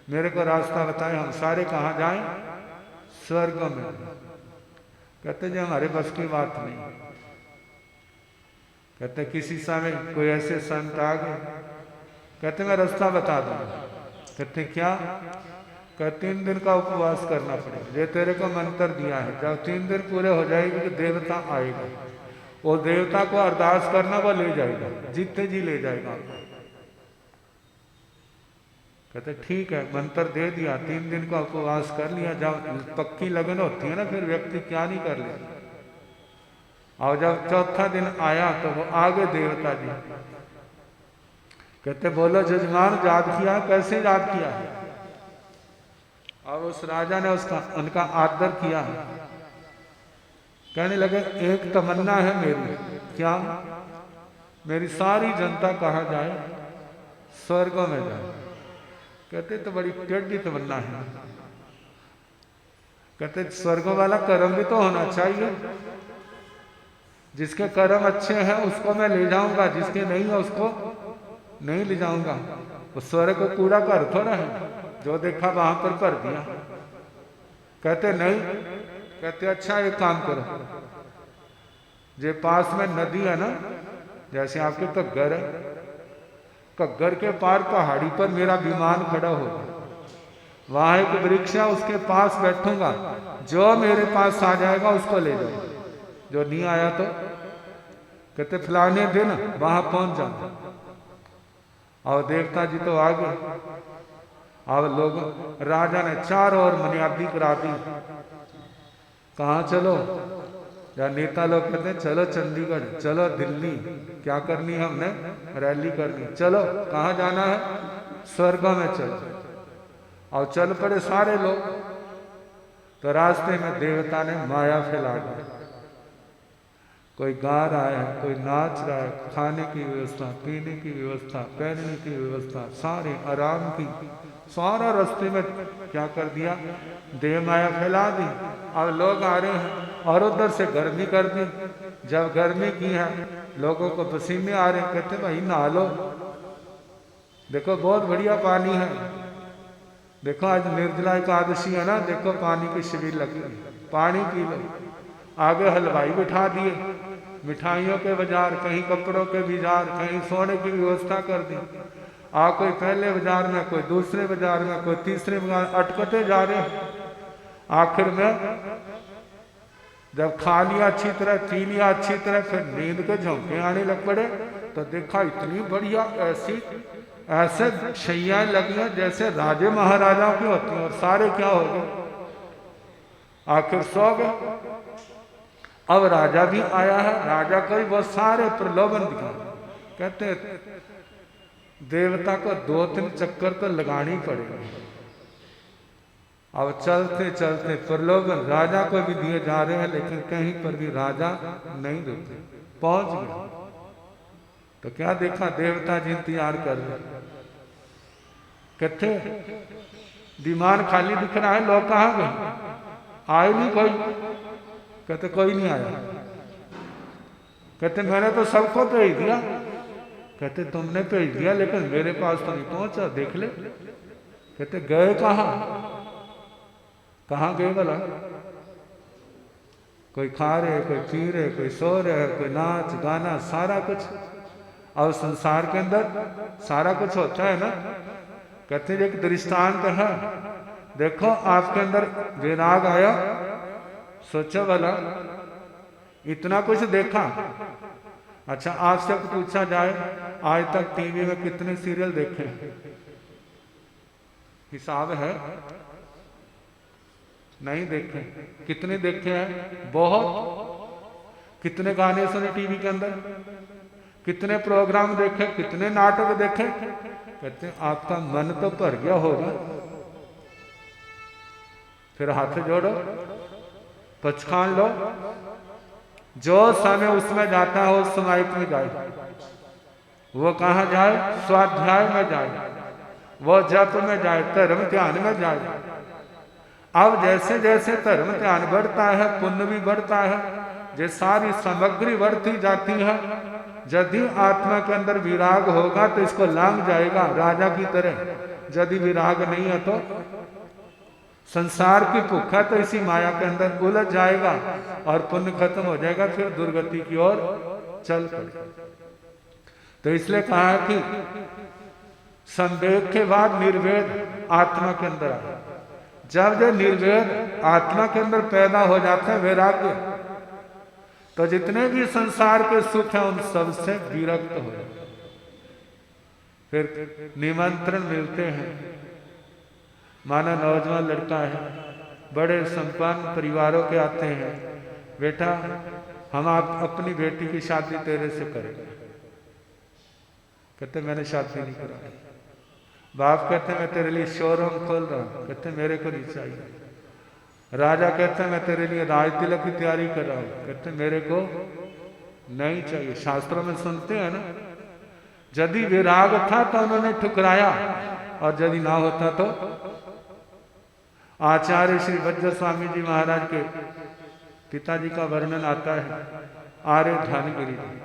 मेरे को रास्ता बताएं, हम सारे कहाँ जाएं? स्वर्ग में। कहते जो हमारे बस की बात नहीं। कहते किसी समय कोई ऐसे संत आ गए, कहते मैं रास्ता बता दूंगा। कहते क्या? कहते 3 दिन का उपवास करना पड़ेगा। ये तेरे को मंत्र दिया है, जब 3 दिन पूरे हो जाएंगे तो देवता आएगा, वो देवता को अरदास करना, वो ले जाएगा, जीते जी ले जाएगा। कहते ठीक है, मंत्र दे दिया, 3 दिन का उपवास कर लिया। जब पक्की लगन होती है ना, फिर व्यक्ति क्या नहीं कर लेता। और जब चौथा दिन आया तो वो आगे देवता जी कहते बोलो जजमान याद किया? कैसे याद किया? और उस राजा ने उनका आदर किया। कहने लगे एक तमन्ना है मेरी। क्या? मेरी सारी जनता कहाँ जाए? स्वर्गों में जाए। कहते तो बड़ी टेढ़ी तमन्ना है। कहते स्वर्गों वाला कर्म भी तो होना चाहिए। जिसके कर्म अच्छे हैं उसको मैं ले जाऊंगा, जिसके नहीं है उसको नहीं ले जाऊंगा। वो स्वर्ग को कूड़ा घर थोड़ा है, जो देखा वहां पर भर दिया। कहते नहीं। कहते अच्छा एक काम करो, जे पास में नदी है ना, जैसे आपके घग्गर है, घग्गर के पार पहाड़ी पर मेरा विमान खड़ा हो, वहां एक वृक्ष है, उसके पास बैठूंगा, जो मेरे पास आ जाएगा उसको ले जाओ, जो नहीं आया तो कहते फलाने दिन वहां पहुंच जाओ। और देवता जी तो आ गए। अब लोग राजा ने चारों ओर मनियादी करा दी। कहाँ चलो? या नेता लोग कहते हैं चलो चंडीगढ़, चलो दिल्ली, क्या करनी हमने? रैली करनी। चलो कहाँ जाना है? स्वर्ग में चलो। और चल पड़े सारे लोग। तो रास्ते में देवता ने माया फैला दी। कोई गा रहा है, कोई नाच रहा है, खाने की व्यवस्था, पीने की व्यवस्था, पहनने की व्यवस्था, सारे आराम की, सारा रास्ते में क्या कर दिया, देह माया फैला दी। अब लोग आ रहे हैं और उधर से गर्मी कर दी। जब गर्मी की है, लोगों को पसीने आ रहे हैं, कहते भाई नहा लो, देखो बहुत बढ़िया पानी है, देखो आज निर्जला एकादशी है ना, देखो पानी की शिविर लगी, पानी पी लो। आगे हलवाई बिठा दिए, मिठाइयों के बाजार, कहीं कपड़ों के बाजार, कहीं सोने की व्यवस्था कर दी। कोई पहले बाजार में, कोई दूसरे बाजार में, कोई तीसरे बाजार, अटकते जा रहे हैं। आखिर में जब खा लिया अच्छी तरह, पी लिया अच्छी तरह, फिर नींद के झोंके आने लग पड़े, तो देखा इतनी बढ़िया ऐसे शैया लगी हैं जैसे राजे महाराजाओं की होती हैं, और सारे क्या हो गए, आखिर सो गए। अब राजा भी आया है, राजा को वो सारे प्रलोभन दिखा, कहते देवता को 2-3 चक्कर तो लगानी पड़ेगी। अब चलते चलते प्रलोभन राजा को भी दिए जा रहे हैं, लेकिन कहीं पर भी राजा नहीं रुके, पहुंच गया। तो क्या देखा, देवता जी इंतजार कर रहे, कहते विमान खाली दिख रहा है, लोग कहाँ गए, आए नहीं कोई, कहते कोई नहीं आया। कहते मैंने तो सबको भेज दिया। कहते तुमने भेज दिया, लेकिन मेरे पास तो नहीं पहुंचा, देख ले। कहते गए कहाँ गए भला, कोई खा रहे, कोई पी रहे, कोई सो रहे, कोई नाच गाना, सारा कुछ। और संसार के अंदर सारा कुछ होता है ना। कहते एक दृष्टांत है, देखो आपके अंदर विराग आया, सोचो भला इतना कुछ देखा। अच्छा आपसे पूछा जाए आज तक टीवी में कितने सीरियल देखे, हिसाब है? नहीं देखे। कितने देखे हैं? बहुत। कितने गाने सुने टीवी के अंदर, कितने प्रोग्राम देखे, कितने नाटक देखे। कहते हैं आपका मन तो भर गया होगा, फिर हाथ जोड़ो, पचखान लो, जो समय उसमें जाता है उस समय में जाए। वो कहाँ जाए? स्वाध्याय में जाए, वो जप में जाए, धर्म ध्यान में जाए। अब जैसे जैसे धर्म ध्यान बढ़ता है, पुण्य भी बढ़ता है, ये सारी सामग्री बढ़ती जाती है। यदि आत्मा के अंदर विराग होगा तो इसको लांग जाएगा राजा की तरह। यदि विराग नहीं है तो संसार की भूखा तो इसी माया के अंदर उलझ जाएगा और पुण्य खत्म हो जाएगा, फिर दुर्गति की ओर चल पड़ेगा। तो इसलिए कहा है कि संवेग के बाद निर्वेद आत्मा के अंदर आए। जब जो निर्वेद आत्मा के अंदर पैदा हो जाता है वैराग्य, तो जितने भी संसार के सुख हैं उन सब से विरक्त हो जाते। फिर निमंत्रण मिलते हैं, माना नौजवान लड़का है, बड़े संपन्न परिवारों के आते हैं, बेटा हम आप अपनी बेटी की शादी तेरे से करेंगे। कहते मैंने शादी नहीं कराई। बाप कहते मैं तेरे लिए शोरूम खोल रहा हूँ। कहते मेरे को नहीं चाहिए। राजा कहते मैं तेरे लिए राज तिलक की तैयारी कर रहा हूँ। कहते मेरे को नहीं चाहिए। शास्त्रों में सुनते हैं ना, यदि विराग था तो उन्होंने ठुकराया, और यदि ना होता तो। आचार्य श्री वज्र स्वामी जी महाराज के पिताजी का वर्णन आता है आर्य ध्यानगिरी जी।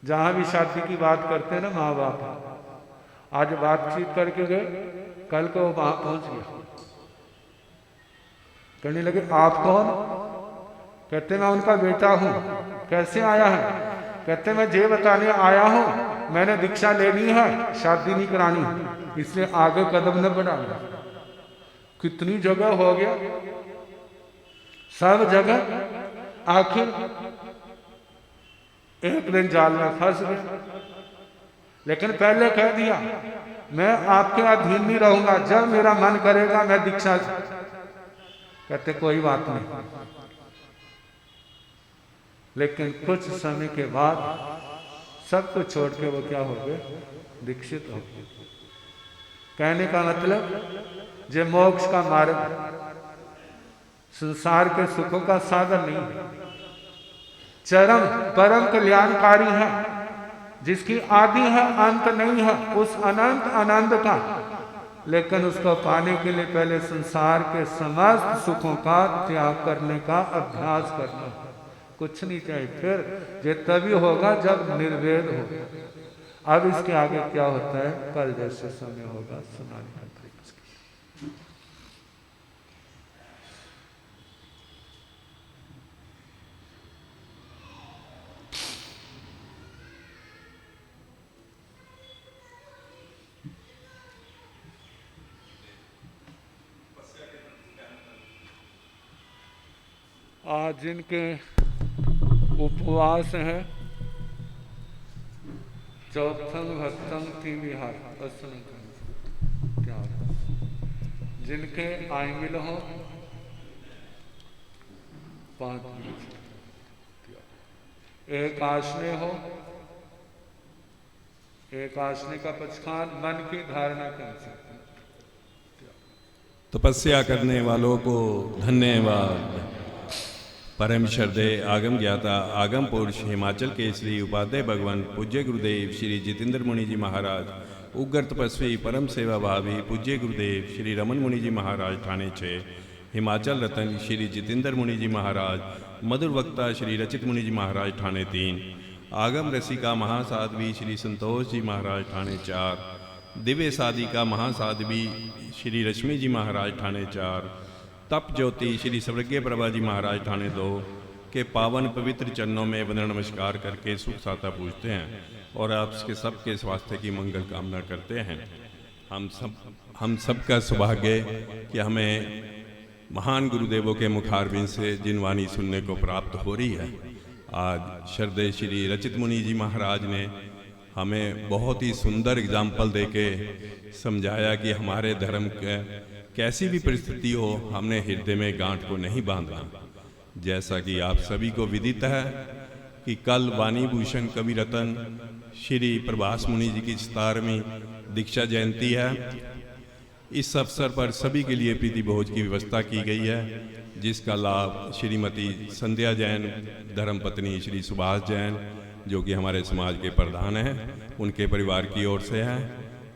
जहां भी शादी की बात करते हैं ना माँ बाप, आज बातचीत करके गए, कल को वो वहां पहुंच गया। कहने लगे आप कौन? कहते मैं उनका बेटा हूं। कैसे आया है? कहते मैं ये बताने आया हूं, मैंने दीक्षा लेनी है, शादी नहीं करानी, इसलिए आगे कदम न बढ़ाना। कितनी जगह हो गया, सब जगह, आखिर एक दिन जाल में फंस गए। लेकिन पहले कह दिया मैं आपके अधीन नहीं रहूंगा, जब मेरा मन करेगा मैं दीक्षा। कहते कोई बात नहीं। लेकिन कुछ समय के बाद सब कुछ छोड़ के वो क्या हो गए? दीक्षित हो गए। कहने का मतलब जे मोक्ष का मार्ग संसार के सुखों का साधन नहीं है। चरम परम कल्याणकारी है, जिसकी आदि है अंत नहीं है, उस अनंत आनंद का। लेकिन उसको पाने के लिए पहले संसार के समस्त सुखों का त्याग करने का अभ्यास करना, कुछ नहीं चाहिए। फिर ये तभी होगा जब निर्वेद हो। अब इसके आगे क्या होता है कल जैसे समय होगा सुनाने का। आज जिनके उपवास है चौथंग भक्तंग की विहार क्या जिनके आयमिल हो 5 मिनट, एक आसने हो, एक आसने का पचखान मन की धारणा कर सकते। तपस्या करने वालों को धन्यवाद। परम श्रद्धे आगम ज्ञाता आगम पुरुष हिमाचल के श्री उपाध्याय भगवान पूज्य गुरुदेव श्री जितेंद्र मुनि जी महाराज, उग्र तपस्वी परम सेवा भावी पूज्य गुरुदेव श्री रमन मुनि जी महाराज ठाणे 6, हिमाचल रतन श्री जितेंद्र मुनि जी महाराज, मधुर वक्ता श्री रचित मुनि जी महाराज ठाणे 3, आगम रसिका महासाध्वी श्री संतोष जी महाराज ठाणे 4, दिव्य साधिका महासाध्वी श्री रश्मि जी महाराज ठाणे 4, तप ज्योति श्री सर्वज्ञ प्रभा जी महाराज ठाणे 2 के पावन पवित्र चरणों में वंदन नमस्कार करके सुख साता पूछते हैं और आपके सबके स्वास्थ्य की मंगल कामना करते हैं। हम सब का सौभाग्य कि हमें महान गुरुदेवों के मुखारबिंद से जिन वाणी सुनने को प्राप्त हो रही है। आज श्रद्धेय श्री रचित मुनि जी महाराज ने हमें बहुत ही सुंदर एग्जाम्पल देके समझाया कि हमारे धर्म के कैसी भी परिस्थिति हो हमने हृदय में गांठ को नहीं बांधना। जैसा कि आप सभी को विदित है कि कल वाणी भूषण कवि रतन श्री प्रभास मुनि जी की 17वीं दीक्षा जयंती है। इस अवसर पर सभी के लिए प्रीति भोज की व्यवस्था की गई है, जिसका लाभ श्रीमती संध्या जैन धर्मपत्नी श्री सुभाष जैन जो कि हमारे समाज के प्रधान हैं उनके परिवार की ओर से है,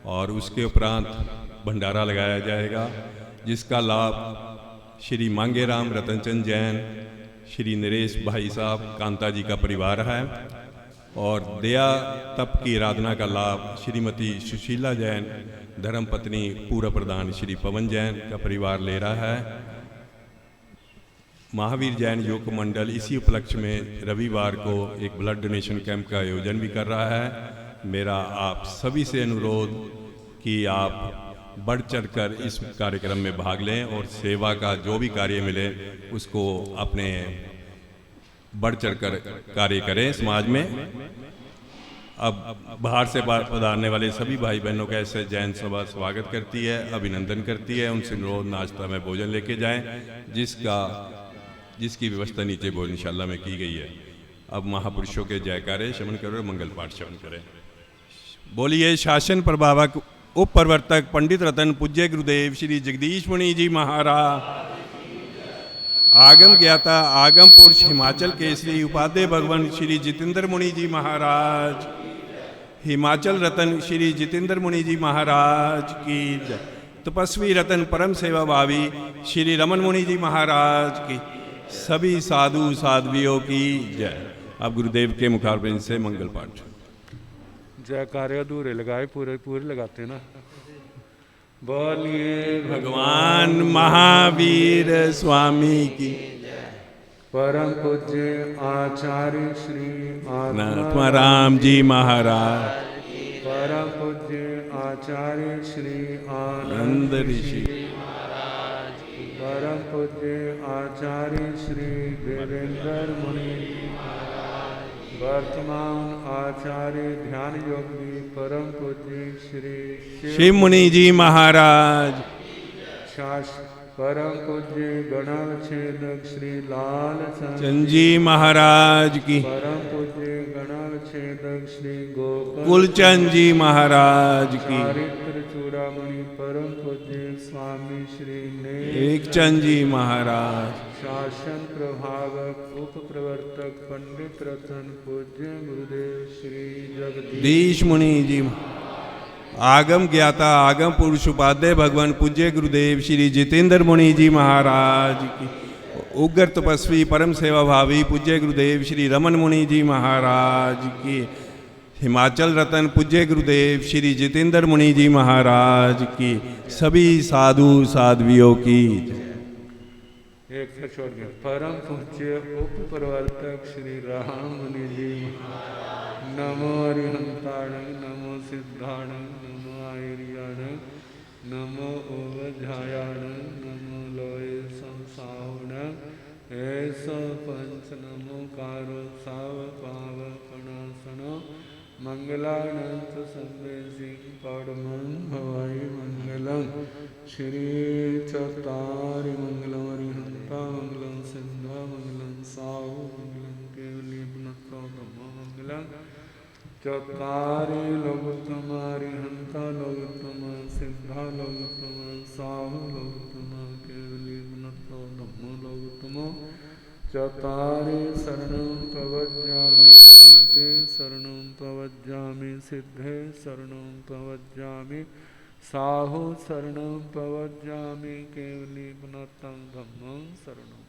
और उसके उपरांत भंडारा लगाया जाएगा, जिसका लाभ श्री मांगेराम रतनचंद जैन, श्री नरेश भाई साहब कांता जी का परिवार है, और दया तप की आराधना का लाभ श्रीमती सुशीला जैन धर्मपत्नी पूर्व प्रधान श्री पवन जैन का परिवार ले रहा है। महावीर जैन योग मंडल इसी उपलक्ष्य में रविवार को एक ब्लड डोनेशन कैंप का आयोजन भी कर रहा है। मेरा आप सभी से अनुरोध कि आप बढ़ चढ़कर इस कार्यक्रम में भाग लें और सेवा का जो भी कार्य मिले उसको अपने बढ़ चढ़कर कार्य करें समाज में। अब बाहर से पधारने वाले सभी भाई बहनों का ऐसे जैन सभा स्वागत करती है, अभिनंदन करती है। उनसे अनुरोध नाश्ता में भोजन लेके जाएं, जिसकी व्यवस्था नीचे भोजनशाला में की गई है। अब महापुरुषों के जयकारे श्रवण करो, मंगल पाठ श्रवण करें। बोलिए शासन प्रभावक उप प्रवर्तक पंडित रतन पूज्य गुरुदेव श्री जगदीश मुनि जी महाराज, आगम ज्ञाता आगम पुरुष हिमाचल के श्री उपाध्याय भगवान श्री जितेंद्र मुनि जी महाराज, हिमाचल रतन श्री जितेंद्र मुनि जी महाराज की जय। तपस्वी रतन परम सेवा भावी श्री रमन मुनि जी महाराज की, सभी साधु साध्वियों की जय। अब गुरुदेव के मुखारबिंद से मंगल पाठ। जयकारे अधूरे लगाए, पूरे पूरे लगाते ना। बोलिए भगवान महावीर स्वामी की, परम पूज्य आचार्य श्री आत्माराम जी महाराज, परम पूज्य आचार्य श्री आनंद ऋषि, परम पूज्य आचार्य श्री देवेंद्र मुनि, वर्तमान आचार्य ध्यान योगी परम पूज्य श्री शिव मुनि जी महाराज, परम पूज्य गणावच्छेदक श्री लाल चंद जी महाराज की, परम पूज्य गणावच्छेदक श्री कुलचंद जी महाराज की, चारित्र चूड़ामणि परम पूज्य स्वामी श्री एक चंद जी महाराज, भाषण प्रभावक उप प्रवर्तक पंडित रतन पूज्य गुरुदेव श्री जगदीश दीश मुनि जी, आगम ज्ञाता आगम पुरुष उपाध्याय भगवान पूज्य गुरुदेव श्री जितेंद्र मुनि जी महाराज की, उग्र तपस्वी परम सेवा भावी पूज्य गुरुदेव श्री रमन मुनि जी महाराज की, हिमाचल रतन पूज्य गुरुदेव श्री जितेंद्र मुनि जी महाराज की, सभी साधु साध्वियों की। एक से छोड़ गया। परम पूज्य उप प्रवर्तक श्री राम मुनि जी, नमो अरिहंताण, नमो सिद्धाण, नमो आयर्याण, नमो ओवध्यायाण, नमो लोय संसावण, ऐसा पंच नमो कारो साव पाव पणासनो, मंगलानंत संवे सिंह पौड़मं भवाई मंगलम, श्री चतारि मंगलम अरिहंता मंगलम सिद्धा मंगलम साहु मंगलम केवली पुनत्तो ब्रह्म मंगलम, चतारि लोकोत्तम अरिहंता लोकोत्तम सिद्धा लोकोत्तम साहु लोकोत्तम केवली पुनत्तो ब्रह्म लोकोत्तम, चतारि शरणं प्रवज्जामि अन्ते शरणं प्रवज्जामि सिद्धे शरणं प्रवज्जामि साहु शरणं प्रवज्जामि केवली पुनत्तं धम्मं शरणं।